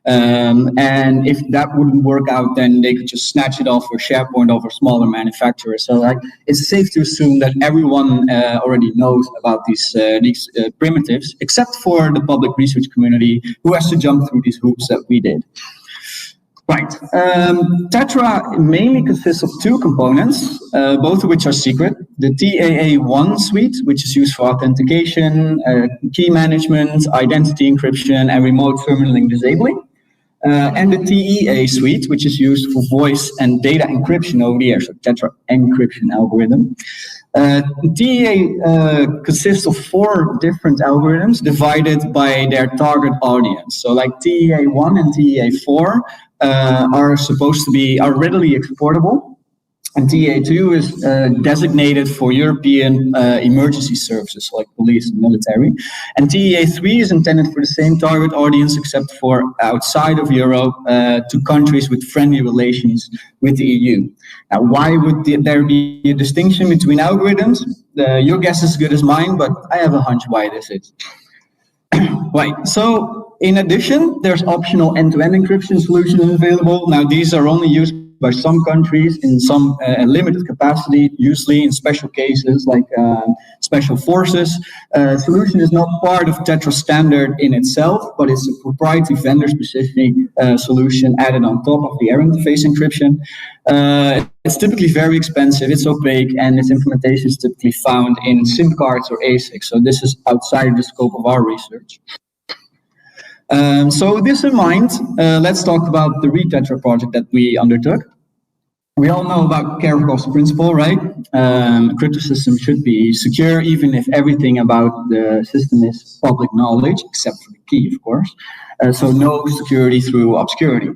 And if that wouldn't work out, then they could just snatch it off or SharePoint over smaller manufacturers. So it's safe to assume that everyone already knows about these primitives, except for the public research community who has to jump through these hoops that we did. Right. TETRA mainly consists of two components, both of which are secret. The TAA1 suite, which is used for authentication, key management, identity encryption, and remote terminaling disabling. And the TEA suite, which is used for voice and data encryption over the air, so TETRA encryption algorithm. TEA consists of 4 different algorithms divided by their target audience. So like TEA1 and TEA4 are readily exportable. And TEA2 is designated for European emergency services like police and military. And TEA3 is intended for the same target audience except for outside of Europe to countries with friendly relations with the EU. Now, why would there be a distinction between algorithms? Your guess is as good as mine, but I have a hunch why this is. Right, so in addition, there's optional end-to-end encryption solutions available. Now, these are only used by some countries in some limited capacity, usually in special cases like special forces. Solution is not part of TETRA standard in itself, but it's a proprietary vendor-specific solution added on top of the air interface encryption. It's typically very expensive, it's opaque, and its implementation is typically found in SIM cards or ASICs. So this is outside the scope of our research. So with this in mind, let's talk about the ReTETRA project that we undertook. We all know about Kerckhoffs's principle, right? A crypto system should be secure, even if everything about the system is public knowledge, except for the key, of course. So no security through obscurity.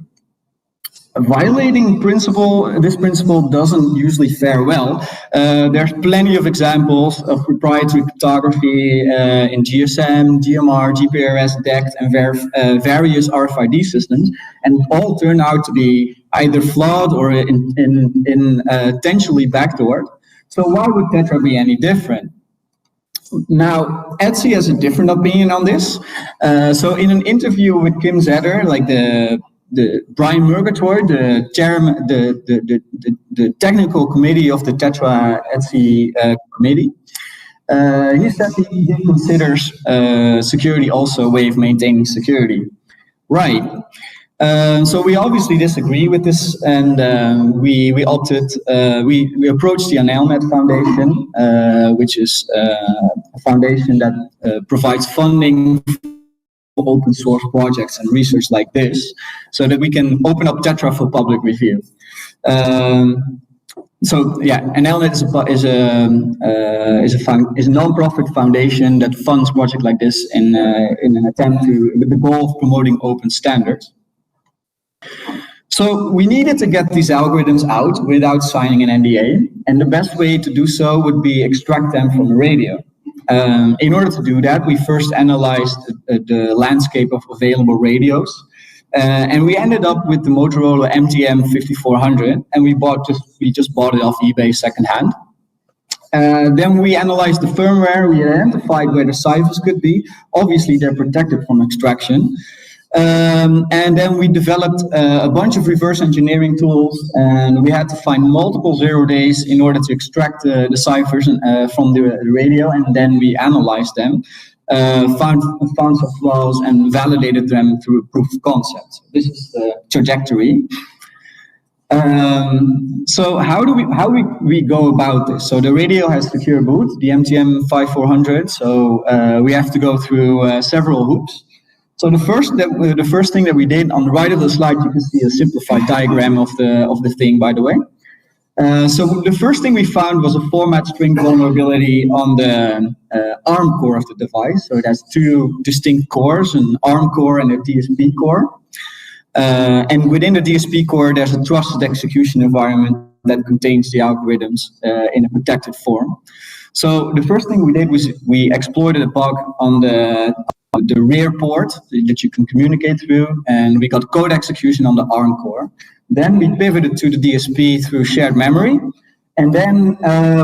Violating this principle doesn't usually fare well. There's plenty of examples of proprietary cryptography in GSM, GMR, GPRS, DECT, and various RFID systems, and all turn out to be either flawed or intentionally backdoored. So why would TETRA be any different? Now, Etsy has a different opinion on this. So in an interview with Kim Zedder, like the Brian Murgatroyd, the chairman, the technical committee of the TETRA Etsy committee, he said he considers security also a way of maintaining security. Right. So we obviously disagree with this, and we approached the ANELNet Foundation, which is a foundation that provides funding open source projects and research like this, so that we can open up TETRA for public review. So yeah, ANELNet is a non-profit foundation that funds projects like this in an attempt with the goal of promoting open standards. So we needed to get these algorithms out without signing an NDA, and the best way to do so would be extract them from the radio. In order to do that, we first analyzed the landscape of available radios, and we ended up with the Motorola MTM 5400, and we just bought it off eBay secondhand. Then we analyzed the firmware, we identified where the ciphers could be. Obviously, they're protected from extraction. And then we developed a bunch of reverse engineering tools, and we had to find multiple 0 days in order to extract the ciphers from the radio, and then we analyzed them, found some flaws, and validated them through a proof of concept. So this is the trajectory. So how we go about this? So the radio has secure boot, the MTM 5400. So we have to go through several hoops. So the first thing that we did, on the right of the slide, you can see a simplified diagram of the thing, by the way. So the first thing we found was a format string vulnerability on the ARM core of the device. So it has 2 distinct cores, an ARM core and a DSP core. And within the DSP core, there's a trusted execution environment that contains the algorithms in a protected form. So the first thing we did was we exploited a bug on the rear port that you can communicate through, and we got code execution on the ARM core. Then we pivoted to the DSP through shared memory, and then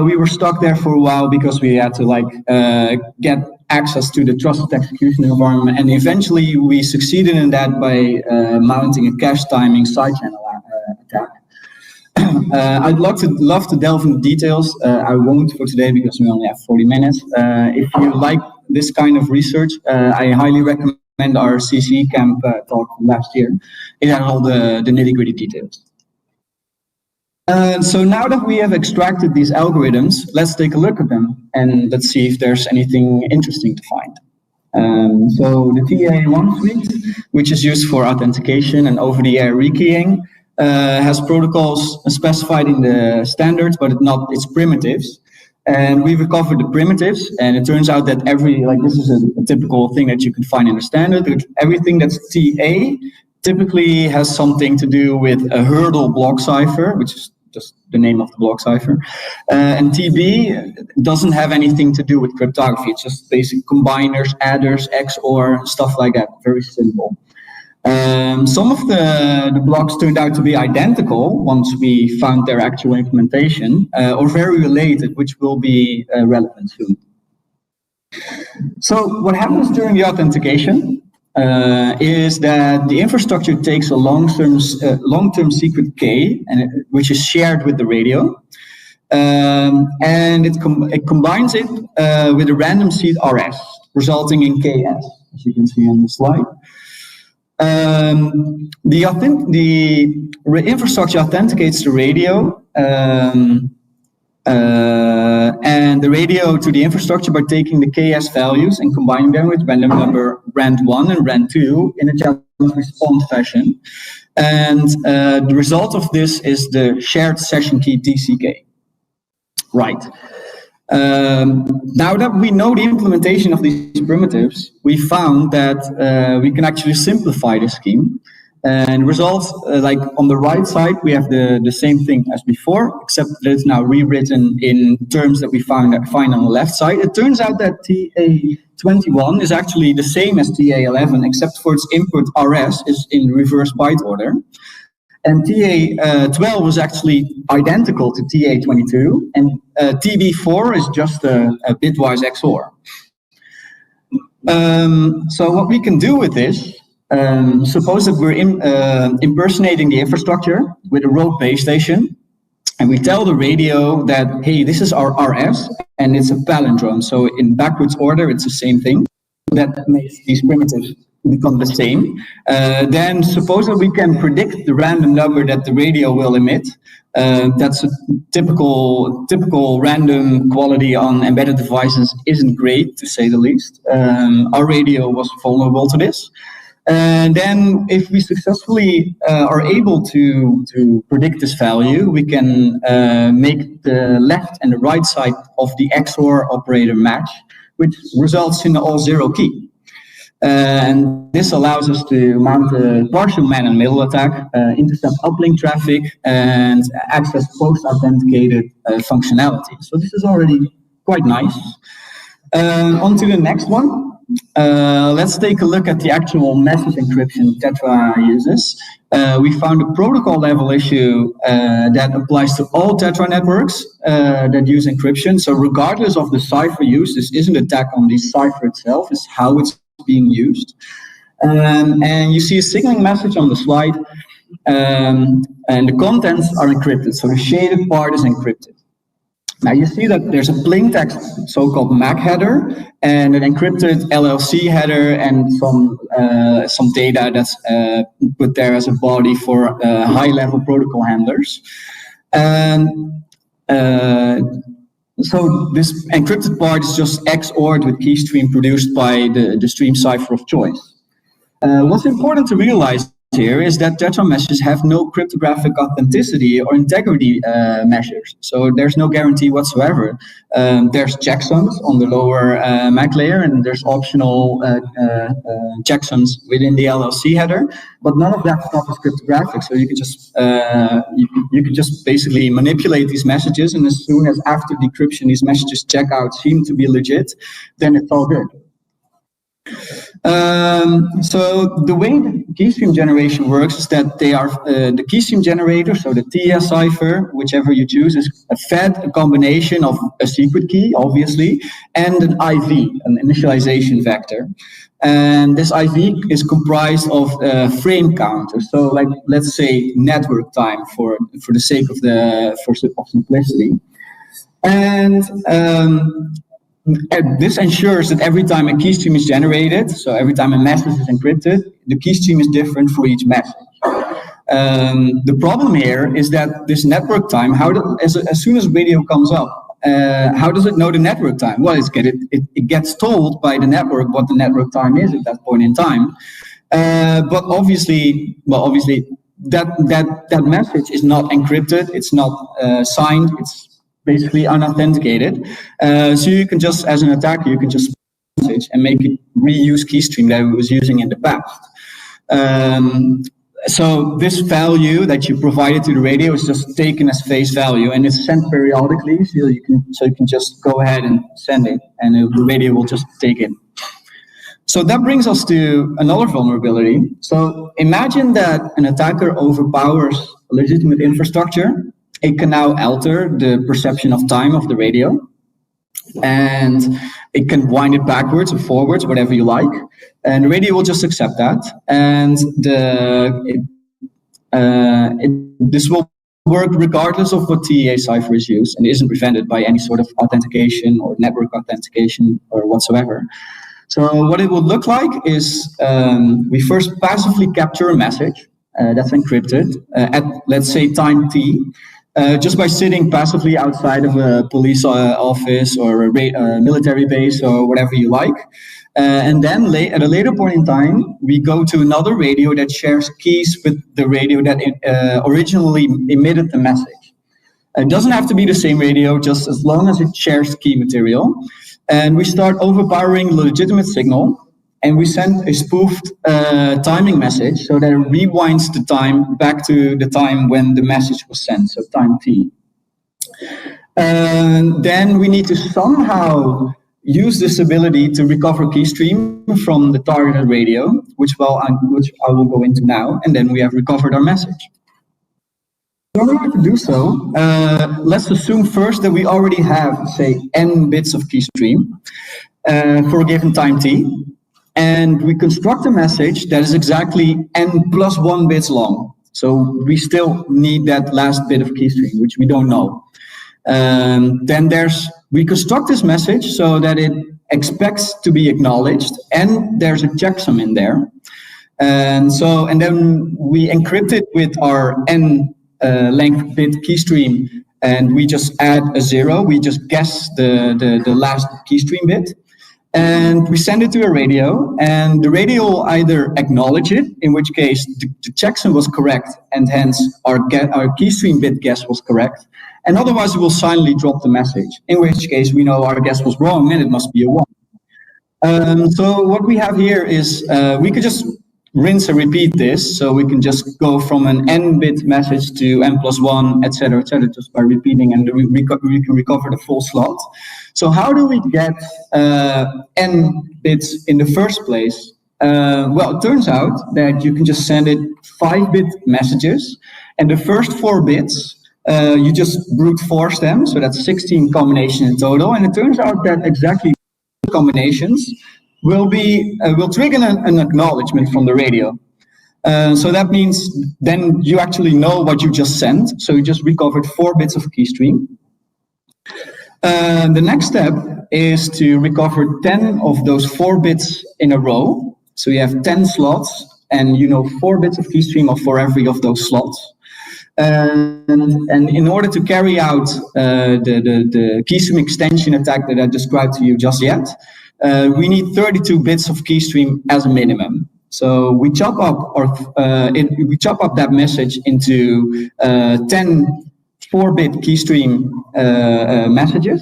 we were stuck there for a while because we had to get access to the trusted execution environment, and eventually we succeeded in that by mounting a cache timing side channel attack. I'd love to delve into details. I won't for today because we only have 40 minutes. If you like this kind of research, I highly recommend our CC camp talk from last year. It had all the nitty-gritty details. So now that we have extracted these algorithms, let's take a look at them and let's see if there's anything interesting to find. So the TA1 suite, which is used for authentication and over-the-air rekeying, has protocols specified in the standards, but it's primitives. And we recovered the primitives, and it turns out that this is a typical thing that you can find in the standard. Everything that's TA typically has something to do with a hurdle block cipher, which is just the name of the block cipher. And TB doesn't have anything to do with cryptography. It's just basic combiners, adders, XOR, stuff like that. Very simple. Some of the blocks turned out to be identical once we found their actual implementation, or very related, which will be relevant soon. So what happens during the authentication is that the infrastructure takes a long-term secret key, which is shared with the radio, and it combines it with a random seed RS, resulting in KS, as you can see on the slide. The infrastructure authenticates the radio and the radio to the infrastructure by taking the KS values and combining them with random number rand1 and rand2 in a challenge response fashion. And the result of this is the shared session key TCK. Right. Now that we know the implementation of these primitives, we found that we can actually simplify the scheme. And results, like on the right side, we have the same thing as before, except that it's now rewritten in terms that we find on the left side. It turns out that TA21 is actually the same as TA11, except for its input RS is in reverse byte order. And TA12 is actually identical to TA22, and TB4 is just a bitwise XOR. So what we can do with this, suppose that we're impersonating the infrastructure with a rogue base station, and we tell the radio that, hey, this is our RS, and it's a palindrome, so in backwards order, it's the same thing. That makes these primitives become the same. Then suppose that we can predict the random number that the radio will emit. That's a typical random quality on embedded devices isn't great, to say the least. Our radio was vulnerable to this. And then if we successfully are able to predict this value, we can make the left and the right side of the XOR operator match, which results in an all-zero key. And this allows us to mount a partial man-in-the-middle attack, intercept uplink traffic, and access post-authenticated functionality. So this is already quite nice. On to the next one. Let's take a look at the actual message encryption TETRA uses. We found a protocol level issue that applies to all TETRA networks that use encryption. So regardless of the cipher used, this isn't an attack on the cipher itself, it's how it's being used. And you see a signaling message on the slide, and the contents are encrypted. So the shaded part is encrypted. Now you see that there's a plain text, so-called MAC header, and an encrypted LLC header, and some data that's put there as a body for high-level protocol handlers. And so this encrypted part is just XOR'd with key stream produced by the stream cipher of choice. What's important to realize here is that TETRA messages have no cryptographic authenticity or integrity measures. So there's no guarantee whatsoever. There's checksums on the lower MAC layer, and there's optional checksums within the LLC header, but none of that stuff is cryptographic. So you can just you can just basically manipulate these messages, and as soon as after decryption these messages check out seem to be legit, then it's all good. So the way the keystream generation works is that they are the keystream generator, so the TS cipher, whichever you choose, is fed a combination of a secret key, obviously, and an IV, an initialization vector. And this IV is comprised of frame counters. So, like, let's say network time for the sake of simplicity. And this ensures that every time a key stream is generated, so every time a message is encrypted, the key stream is different for each message. The problem here is that this network time, as soon as radio comes up, how does it know the network time? Well, it gets told by the network what the network time is at that point in time. But obviously, that message is not encrypted. It's not signed. It's basically unauthenticated. So you can just, as an attacker, you can just message and make it reuse key stream that it was using in the past. So this value that you provided to the radio is just taken as face value, and it's sent periodically. So you can just go ahead and send it, and the radio will just take it. So that brings us to another vulnerability. So imagine that an attacker overpowers legitimate infrastructure. It can now alter the perception of time of the radio, and it can wind it backwards or forwards, whatever you like. And the radio will just accept that. And this will work regardless of what TEA cipher is used, and isn't prevented by any sort of authentication or network authentication or whatsoever. So what it would look like is we first passively capture a message that's encrypted at, let's say, time t, just by sitting passively outside of a police office or a military base or whatever you like. And then at a later point in time, we go to another radio that shares keys with the radio that originally emitted the message. It doesn't have to be the same radio, just as long as it shares key material. And we start overpowering the legitimate signal, and we send a spoofed timing message so that it rewinds the time back to the time when the message was sent, so time t. And then we need to somehow use this ability to recover key stream from the targeted radio, which I will go into now, and then we have recovered our message. In order to do so, let's assume first that we already have, say, n bits of key stream for a given time t, and we construct a message that is exactly n plus 1 bits long. So we still need that last bit of key stream, which we don't know. Then we construct this message so that it expects to be acknowledged, and there's a checksum in there. And then we encrypt it with our n length bit key stream, and we just add a 0. We just guess the last key stream bit, and we send it to a radio, and the radio will either acknowledge it, in which case the checksum was correct, and hence our key stream bit guess was correct, and otherwise it will silently drop the message, in which case we know our guess was wrong and it must be a 1. So what we have here is we could just rinse and repeat this, so we can just go from an n-bit message to n plus 1, etc., just by repeating, and we can recover the full slot. So how do we get n bits in the first place? Well, it turns out that you can just send it 5-bit messages, and the first 4 bits, you just brute force them, so that's 16 combinations in total, and it turns out that exactly combinations will trigger an acknowledgement from the radio. So that means then you actually know what you just sent. So you just recovered 4 bits of key stream. The next step is to recover 10 of those 4 bits in a row. So you have 10 slots, and you know 4 bits of key stream for every of those slots. And in order to carry out the key stream extension attack that I described to you just yet, we need 32 bits of key stream as a minimum. So we chop up that message into 10 4-bit key stream messages,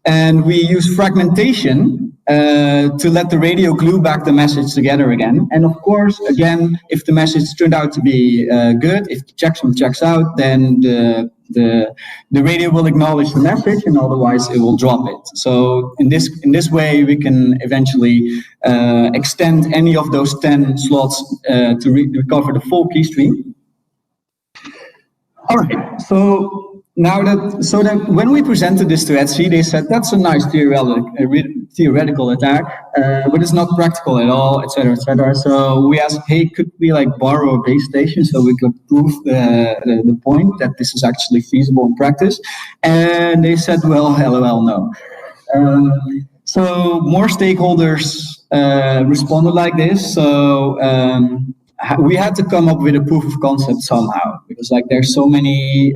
and we use fragmentation to let the radio glue back the message together again. And of course, again, if the message turned out to be good, if the checksum checks out, then the radio will acknowledge the message, and otherwise it will drop it. So in this way, we can eventually extend any of those 10 slots to recover the full key stream. All right, so that when we presented this to Etsy, they said that's a nice theoretical attack, but it's not practical at all, etc., etc. So we asked, hey, could we borrow a base station so we could prove the point that this is actually feasible in practice? And they said, well, LOL, no. So more stakeholders responded like this. So we had to come up with a proof of concept somehow, because like there's so many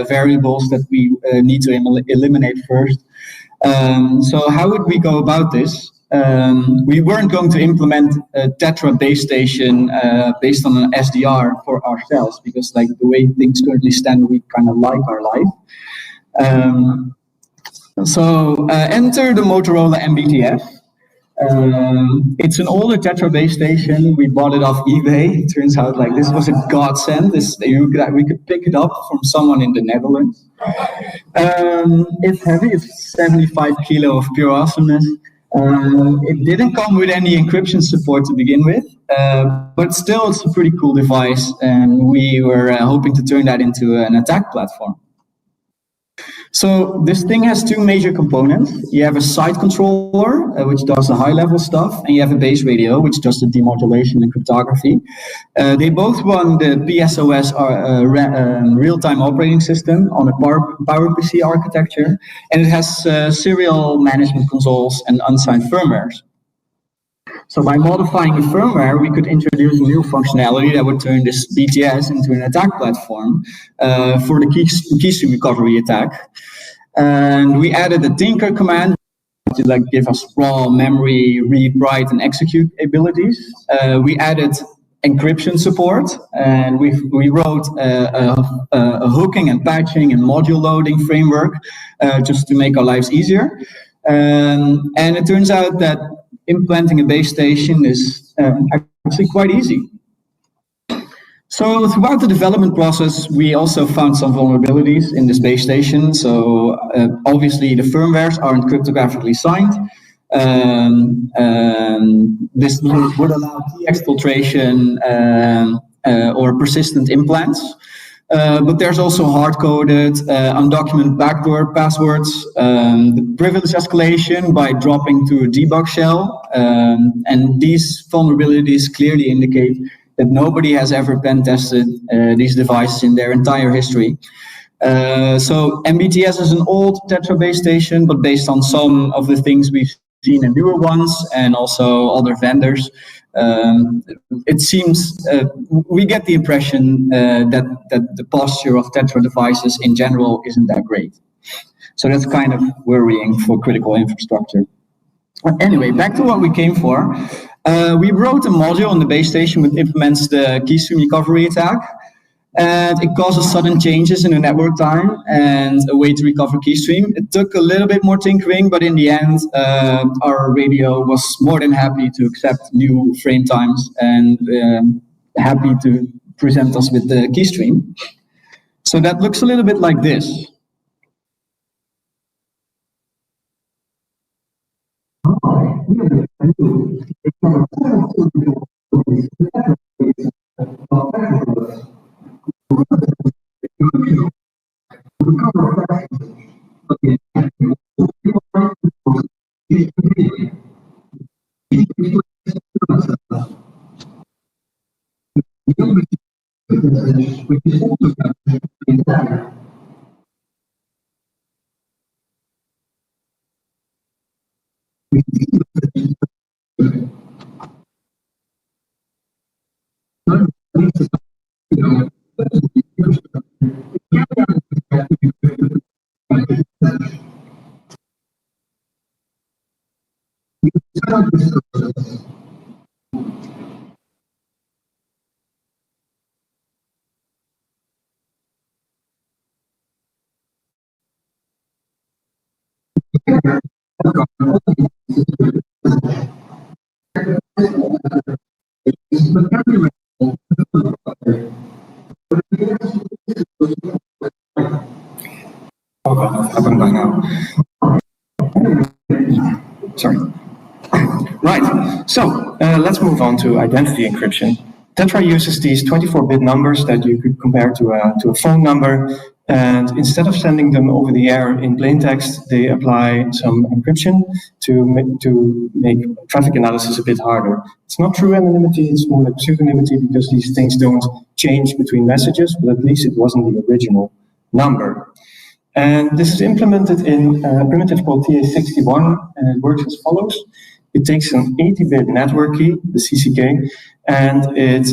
variables that we need to eliminate first. So how would we go about this? We weren't going to implement a TETRA base station based on an SDR for ourselves, because like the way things currently stand, we kind of like our life. So enter the Motorola MBTF. It's an older TETRA base station. We bought it off eBay. It turns out like this was a godsend. We could pick it up from someone in the Netherlands. It's heavy. It's 75 kilo of pure awesomeness. It didn't come with any encryption support to begin with, but still it's a pretty cool device, and we were hoping to turn that into an attack platform. So this thing has two major components. You have a site controller, which does the high-level stuff, and you have a base radio, which does the demodulation and cryptography. They both run the PSOS real-time operating system on a PowerPC architecture, and it has serial management consoles and unsigned firmwares. So by modifying the firmware, we could introduce new functionality that would turn this BTS into an attack platform for the keystream recovery attack. And we added a tinker command to like give us raw memory, read, write, and execute abilities. We added encryption support, and we wrote a hooking and patching and module loading framework just to make our lives easier. And it turns out that implementing a base station is actually quite easy. So throughout the development process, we also found some vulnerabilities in this base station. So obviously the firmwares aren't cryptographically signed. This would allow key exfiltration or persistent implants. But there's also hard-coded, undocumented backdoor passwords, the privilege escalation by dropping to a debug shell, and these vulnerabilities clearly indicate that nobody has ever pen tested these devices in their entire history. So MBTS is an old TETRA base station, but based on some of the things we've seen in newer ones and also other vendors, it seems we get the impression that the posture of TETRA devices in general isn't that great. So that's kind of worrying for critical infrastructure. Anyway, back to what we came for. We wrote a module on the base station which implements the keystream recovery attack. And it causes sudden changes in the network time and a way to recover keystream. It took a little bit more tinkering, but in the end, our radio was more than happy to accept new frame times and happy to present us with the keystream. So that looks a little bit like this. Sorry. Right, so let's move on to identity encryption. TETRA uses these 24-bit numbers that you could compare to a phone number, and instead of sending them over the air in plain text, they apply some encryption to make traffic analysis a bit harder. It's not true anonymity, it's more like pseudonymity because these things don't change between messages, but at least it wasn't the original number. And this is implemented in a primitive called TA61, and it works as follows. It takes an 80-bit network key, the CCK, and it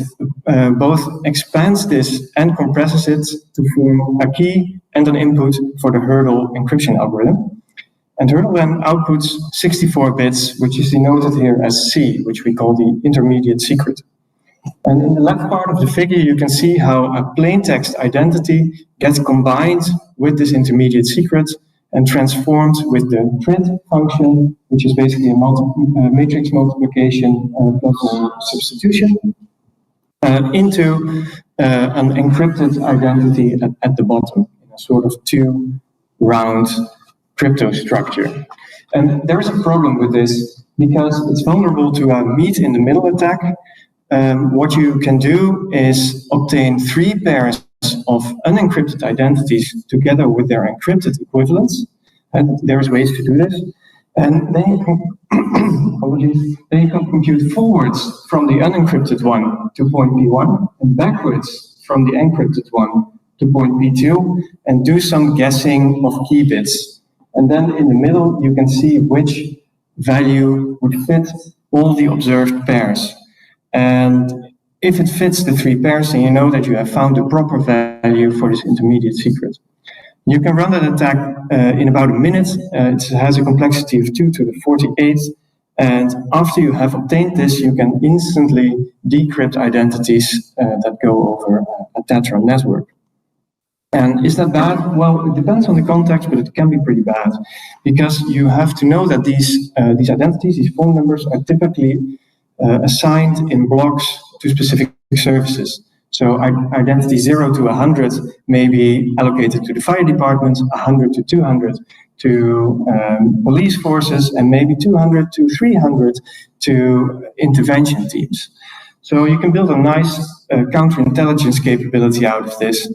both expands this and compresses it to form a key and an input for the hurdle encryption algorithm. And hurdle then outputs 64 bits, which is denoted here as C, which we call the intermediate secret. And in the left part of the figure, you can see how a plain text identity gets combined with this intermediate secret and transformed with the print function, which is basically a matrix multiplication plus a substitution, into an encrypted identity at the bottom, in a sort of two-round crypto structure. And there is a problem with this because it's vulnerable to a meet-in-the-middle attack. What you can do is obtain 3 pairs of unencrypted identities together with their encrypted equivalents. And there's ways to do this. And then you can, then you can compute forwards from the unencrypted one to point P1 and backwards from the encrypted one to point P2 and do some guessing of key bits. And then in the middle, you can see which value would fit all the observed pairs. And if it fits the 3 pairs, then you know that you have found the proper value for this intermediate secret. You can run that attack in about a minute. It has a complexity of 2 to the 48. And after you have obtained this, you can instantly decrypt identities that go over a TETRA network. And is that bad? Well, it depends on the context, but it can be pretty bad because you have to know that these identities, these phone numbers, are typically assigned in blocks to specific services. So identity 0 to 100 may be allocated to the fire department, 100 to 200 to police forces, and maybe 200 to 300 to intervention teams. So you can build a nice counterintelligence capability out of this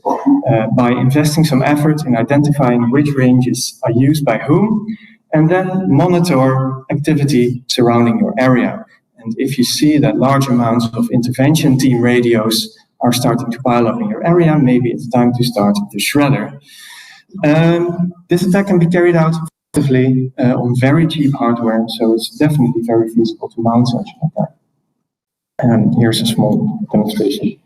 by investing some effort in identifying which ranges are used by whom, and then monitor activity surrounding your area. And if you see that large amounts of intervention team radios are starting to pile up in your area, maybe it's time to start the shredder. This attack can be carried out effectively on very cheap hardware, so it's definitely very feasible to mount such an attack. And here's a small demonstration.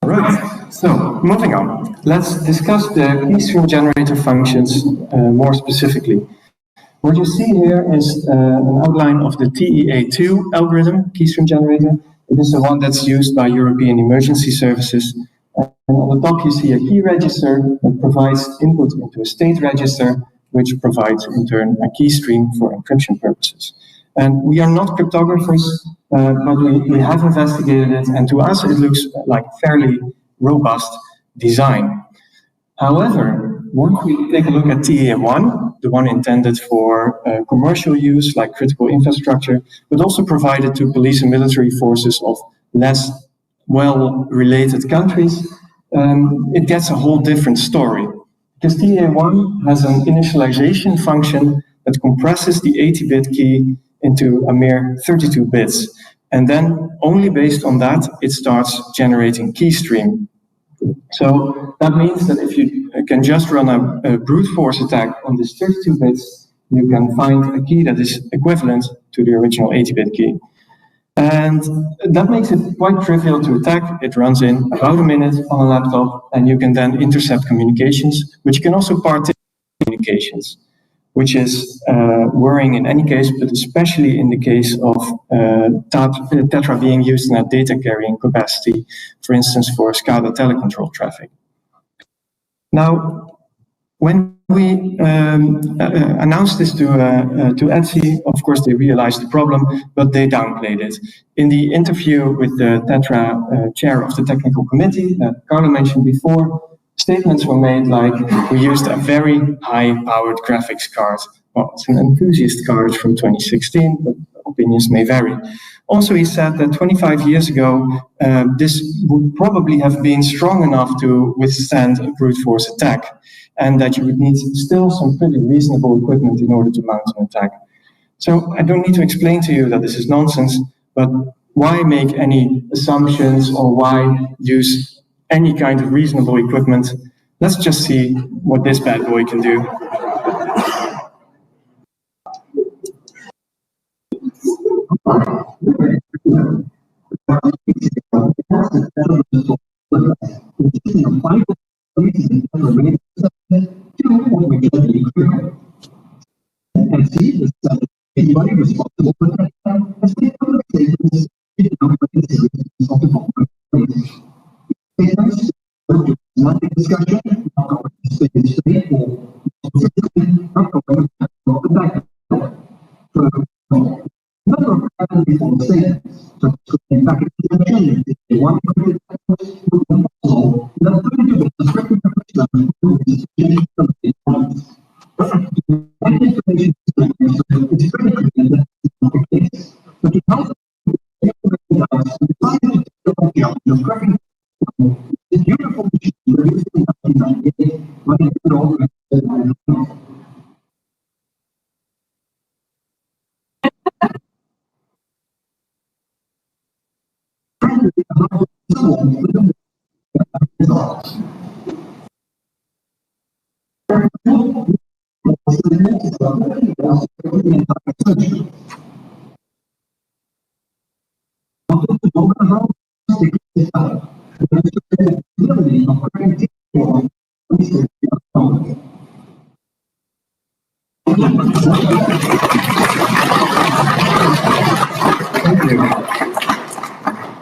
Right, so moving on. Let's discuss the keystream generator functions more specifically. What you see here is an outline of the TEA2 algorithm, keystream generator. It is the one that's used by European emergency services. And on the top you see a key register that provides input into a state register, which provides in turn a key stream for encryption purposes. And we are not cryptographers, but we have investigated it, and to us it looks like fairly robust design. However, once we take a look at TEA1, the one intended for commercial use like critical infrastructure, but also provided to police and military forces of less well-related countries, it gets a whole different story. Because TEA1 has an initialization function that compresses the 80-bit key into a mere 32 bits. And then only based on that, it starts generating key stream. So that means that if you can just run a brute force attack on this 32 bits, you can find a key that is equivalent to the original 80-bit key. And that makes it quite trivial to attack. It runs in about a minute on a laptop, and you can then intercept communications, which can also participate in communications, which is worrying in any case, but especially in the case of TETRA being used in a data carrying capacity, for instance, for SCADA telecontrol traffic. Now, when we announced this to ETSI, of course, they realized the problem, but they downplayed it. In the interview with the TETRA chair of the technical committee that Carlo mentioned before, statements were made like, we used a very high-powered graphics card. Well, it's an enthusiast card from 2016, but opinions may vary. Also, he said that 25 years ago, this would probably have been strong enough to withstand a brute force attack, and that you would need still some pretty reasonable equipment in order to mount an attack. So I don't need to explain to you that this is nonsense, but why make any assumptions or why use any kind of reasonable equipment? Let's just see what this bad boy can do. And see, anybody responsible for that has made public statements of the nothing discussion, not going to stay in state, or not going to the back. Number of families on the statements, so in fact, it's one hundred also, that's going to be the second that information is critically that it's not the case. But it helps the beautiful machine released in 1998, but it could also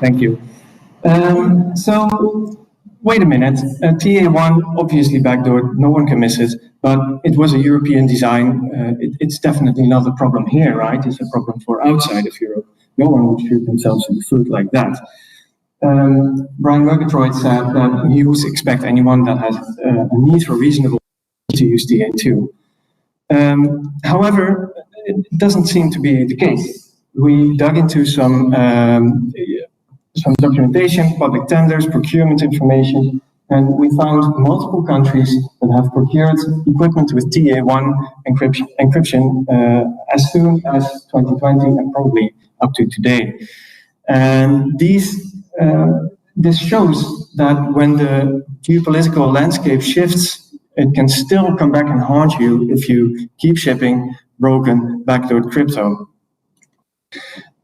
Thank you. So, wait a minute. TA1 obviously backdoored, no one can miss it, but it was a European design. It's definitely not a problem here, right? It's a problem for outside of Europe. No one would shoot themselves in the foot like that. Brian Murgatroyd said that he would expect anyone that has a need for reasonable to use TA2. However, it doesn't seem to be the case. We dug into some documentation, public tenders, procurement information, and we found multiple countries that have procured equipment with TA1 encryption as soon as 2020 and probably up to today. And this shows that when the geopolitical landscape shifts, it can still come back and haunt you if you keep shipping broken, backdoored crypto.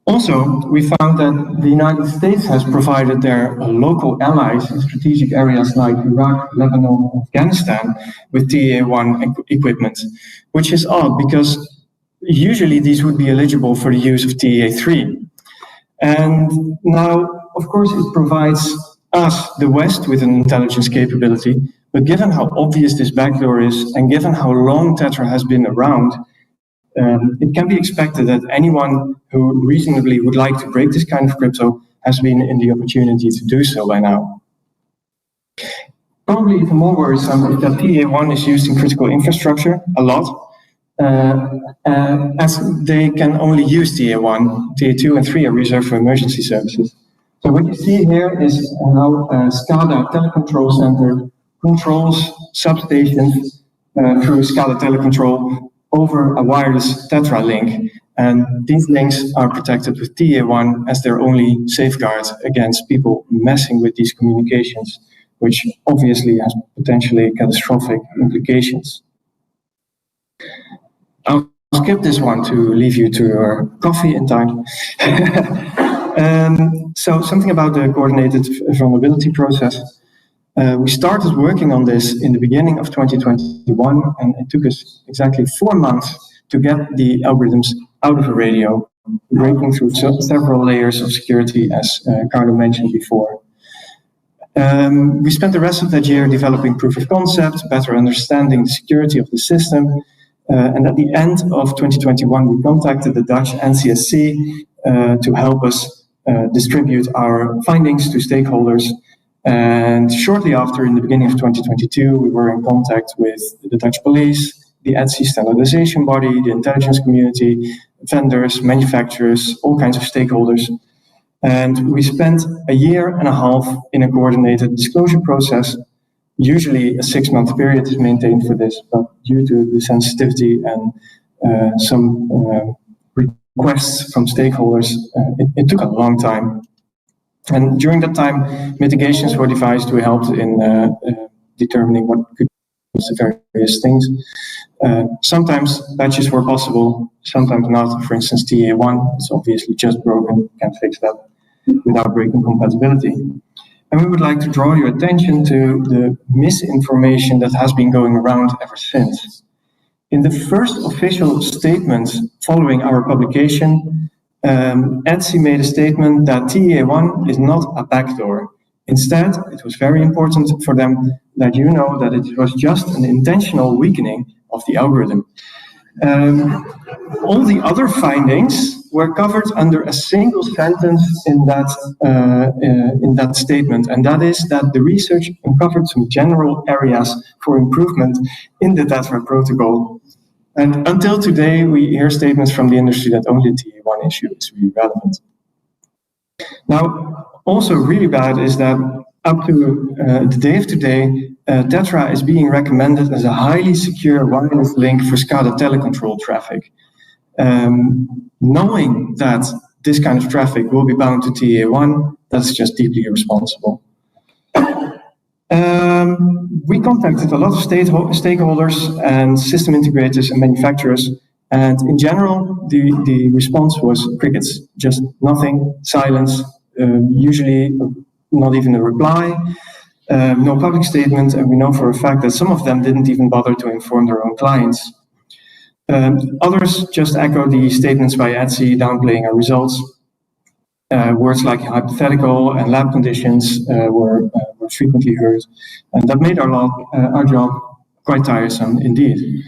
Also, we found that the United States has provided their local allies in strategic areas like Iraq, Lebanon, Afghanistan with TA1 equipment, which is odd because usually these would be eligible for the use of TA3. And now, of course, it provides us, the West, with an intelligence capability, but given how obvious this backdoor is and given how long TETRA has been around, it can be expected that anyone who reasonably would like to break this kind of crypto has been in the opportunity to do so by now. Probably even more worrisome is that TA1 is used in critical infrastructure a lot, as they can only use TA1, TA2 and 3 are reserved for emergency services. So what you see here is how SCADA telecontrol center controls substations through SCADA telecontrol over a wireless TETRA link. And these links are protected with TA1 as their only safeguard against people messing with these communications, which obviously has potentially catastrophic implications. I'll skip this one to leave you to your coffee in time. So something about the coordinated vulnerability process. We started working on this in the beginning of 2021, and it took us exactly 4 months to get the algorithms out of the radio, breaking through several layers of security, as Carlo mentioned before. We spent the rest of that year developing proof of concept, better understanding the security of the system, and at the end of 2021, we contacted the Dutch NCSC to help us distribute our findings to stakeholders. And shortly after, in the beginning of 2022, we were in contact with the Dutch police, the ETSI standardization body, the intelligence community, vendors, manufacturers, all kinds of stakeholders. And we spent a year and a half in a coordinated disclosure process. Usually a 6-month period is maintained for this, but due to the sensitivity and some requests from stakeholders, it took a long time. And during that time, mitigations were devised to help in determining what could be the various things. Sometimes patches were possible, sometimes not. For instance, TA1 is obviously just broken, can't fix that without breaking compatibility. And we would like to draw your attention to the misinformation that has been going around ever since. In the first official statement following our publication, ETSI made a statement that TA1 is not a backdoor. Instead, it was very important for them that you know that it was just an intentional weakening of the algorithm. All the other findings were covered under a single sentence in that statement, and that is that the research uncovered some general areas for improvement in the TETRA protocol. And until today, we hear statements from the industry that only the TA1 issue is really relevant. Now, also really bad is that up to the day of today, TETRA is being recommended as a highly secure wireless link for SCADA telecontrol traffic. Knowing that this kind of traffic will be bound to TA1, that's just deeply irresponsible. We contacted a lot of stakeholders and system integrators and manufacturers, and in general, the response was crickets, just nothing, silence, usually not even a reply, no public statement, and we know for a fact that some of them didn't even bother to inform their own clients. Others just echo the statements by ETSI downplaying our results. Words like hypothetical and lab conditions were frequently heard, and that made our job quite tiresome indeed.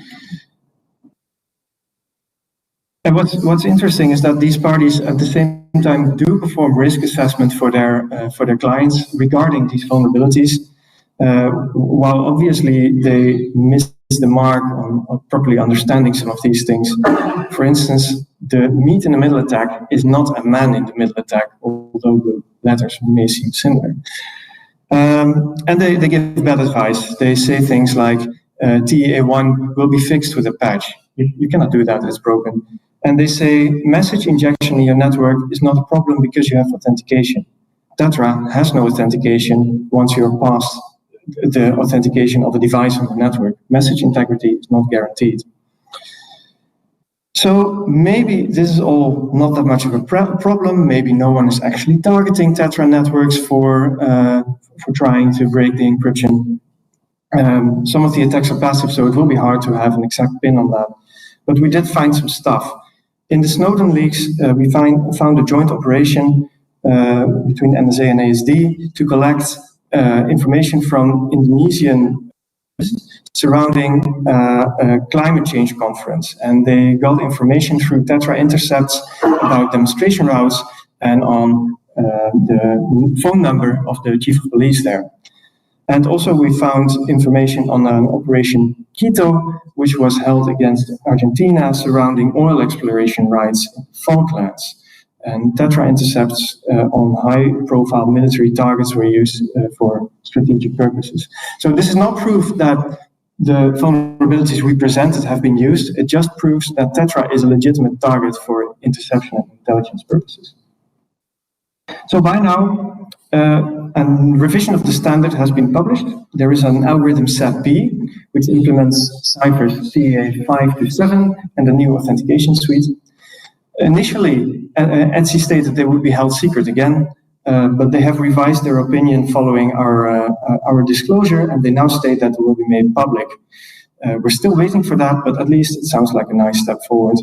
And what's interesting is that these parties at the same time do perform risk assessment for their clients regarding these vulnerabilities, while obviously they miss the mark on properly understanding some of these things. For instance, the meat in the middle attack is not a man in the middle attack, although the letters may seem similar. And they give bad advice. They say things like, TA1 will be fixed with a patch. You cannot do that, it's broken. And they say message injection in your network is not a problem because you have authentication. TETRA has no authentication once you're past the authentication of a device on the network. Message integrity is not guaranteed. So maybe this is all not that much of a problem. Maybe no one is actually targeting TETRA networks for trying to break the encryption. Some of the attacks are passive, so it will be hard to have an exact pin on that. But we did find some stuff. In the Snowden leaks, we found a joint operation between NSA and ASD to collect information from Indonesian surrounding a climate change conference. And they got information through TETRA intercepts about demonstration routes and on the phone number of the chief of police there. And also we found information on an Operation Quito, which was held against Argentina surrounding oil exploration rights in the Falklands. And TETRA intercepts on high-profile military targets were used for strategic purposes. So this is not proof that the vulnerabilities we presented have been used. It just proves that TETRA is a legitimate target for interception and intelligence purposes. So by now, a revision of the standard has been published. There is an algorithm SAT-B, which implements ciphers CA 5 to 7 and the new authentication suite. Initially, ETSI stated they would be held secret again, but they have revised their opinion following our disclosure, and they now state that it will be made public. We're still waiting for that, but at least it sounds like a nice step forward,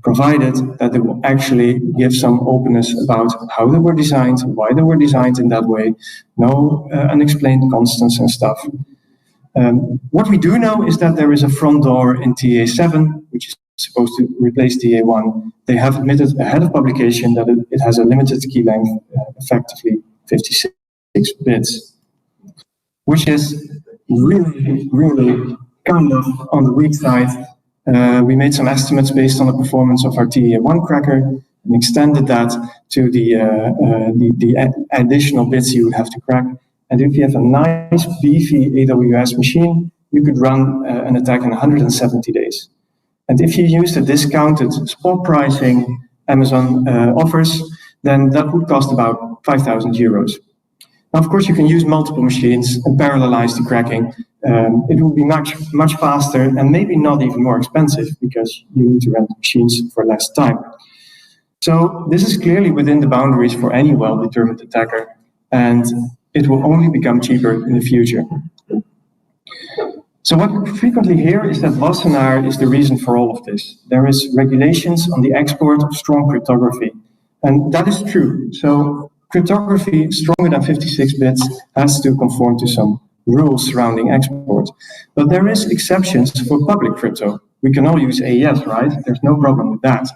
provided that they will actually give some openness about how they were designed, why they were designed in that way, no unexplained constants and stuff. What we do know is that there is a front door in TA7, which is supposed to replace TA1. They have admitted ahead of publication that it has a limited key length, effectively 56 bits, which is really kind of on the weak side. We made some estimates based on the performance of our TA1 cracker and extended that to the additional bits you would have to crack. And if you have a nice beefy AWS machine, you could run an attack in 170 days. And if you use the discounted spot pricing Amazon offers, then that would cost about 5,000 euros. Now, of course, you can use multiple machines and parallelize the cracking. It will be much faster and maybe not even more expensive because you need to rent machines for less time. So this is clearly within the boundaries for any well-determined attacker, and it will only become cheaper in the future. So what we frequently hear is that Wassenaar is the reason for all of this. There is regulations on the export of strong cryptography, and that is true. So cryptography stronger than 56 bits has to conform to some rules surrounding export. But there is exceptions for public crypto. We can all use AES, right? There's no problem with that.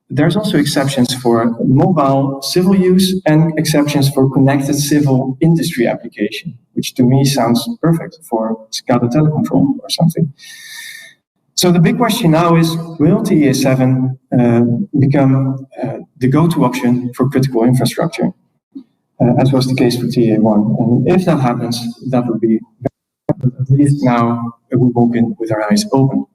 There's also exceptions for mobile civil use and exceptions for connected civil industry application, which to me sounds perfect for SCADA telecontrol or something. So the big question now is, will TA7 become the go-to option for critical infrastructure, as was the case for TA1? And if that happens, that would be, but at least now we walk in with our eyes open.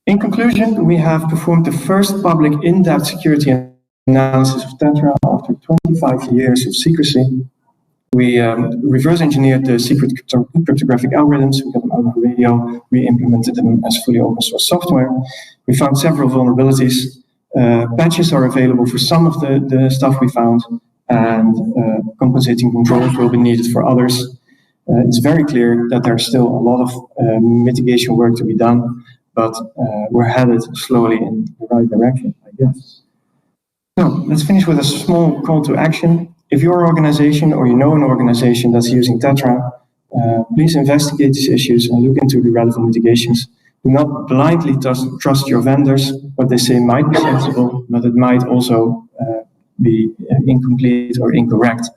In conclusion, we have performed the first public in-depth security analysis of TETRA after 25 years of secrecy. We reverse engineered the secret cryptographic algorithms, we got them out of the radio, we implemented them as fully open source software. We found several vulnerabilities. Patches are available for some of the stuff we found, and compensating controls will be needed for others. It's very clear that there's still a lot of mitigation work to be done, but we're headed slowly in the right direction, I guess. So let's finish with a small call to action. If your organization or you know an organization that's using TETRA, please investigate these issues and look into the relevant mitigations. Do not blindly trust your vendors. What they say might be sensible, but it might also be incomplete or incorrect.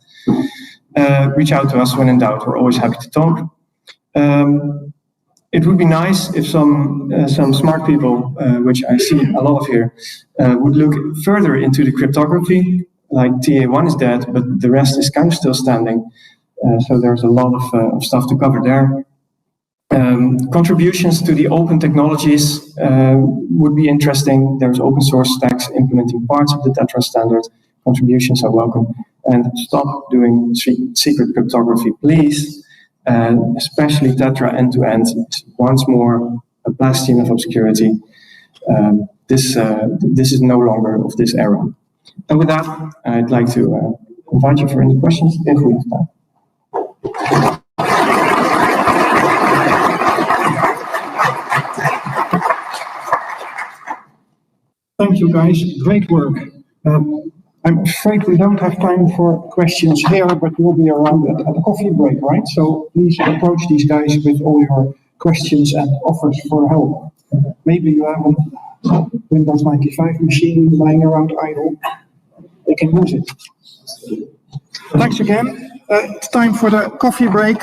Reach out to us when in doubt. We're always happy to talk. It would be nice if some smart people, which I see a lot of here, would look further into the cryptography. Like TA1 is dead, but the rest is kind of still standing. So there's a lot of stuff to cover there. Contributions to the open technologies would be interesting. There's open source stacks implementing parts of the TETRA standard. Contributions are welcome. And stop doing secret cryptography, please. Especially TETRA end-to-end, once more a bastion of obscurity. This is no longer of this era. And with that, I'd like to invite you for any questions if we have time. Thank you, guys. Great work. I'm afraid we don't have time for questions here, but we'll be around at the coffee break, right? So please approach these guys with all your questions and offers for help. Maybe you have a Windows 95 machine lying around idle. They can use it. Thanks again. It's time for the coffee break.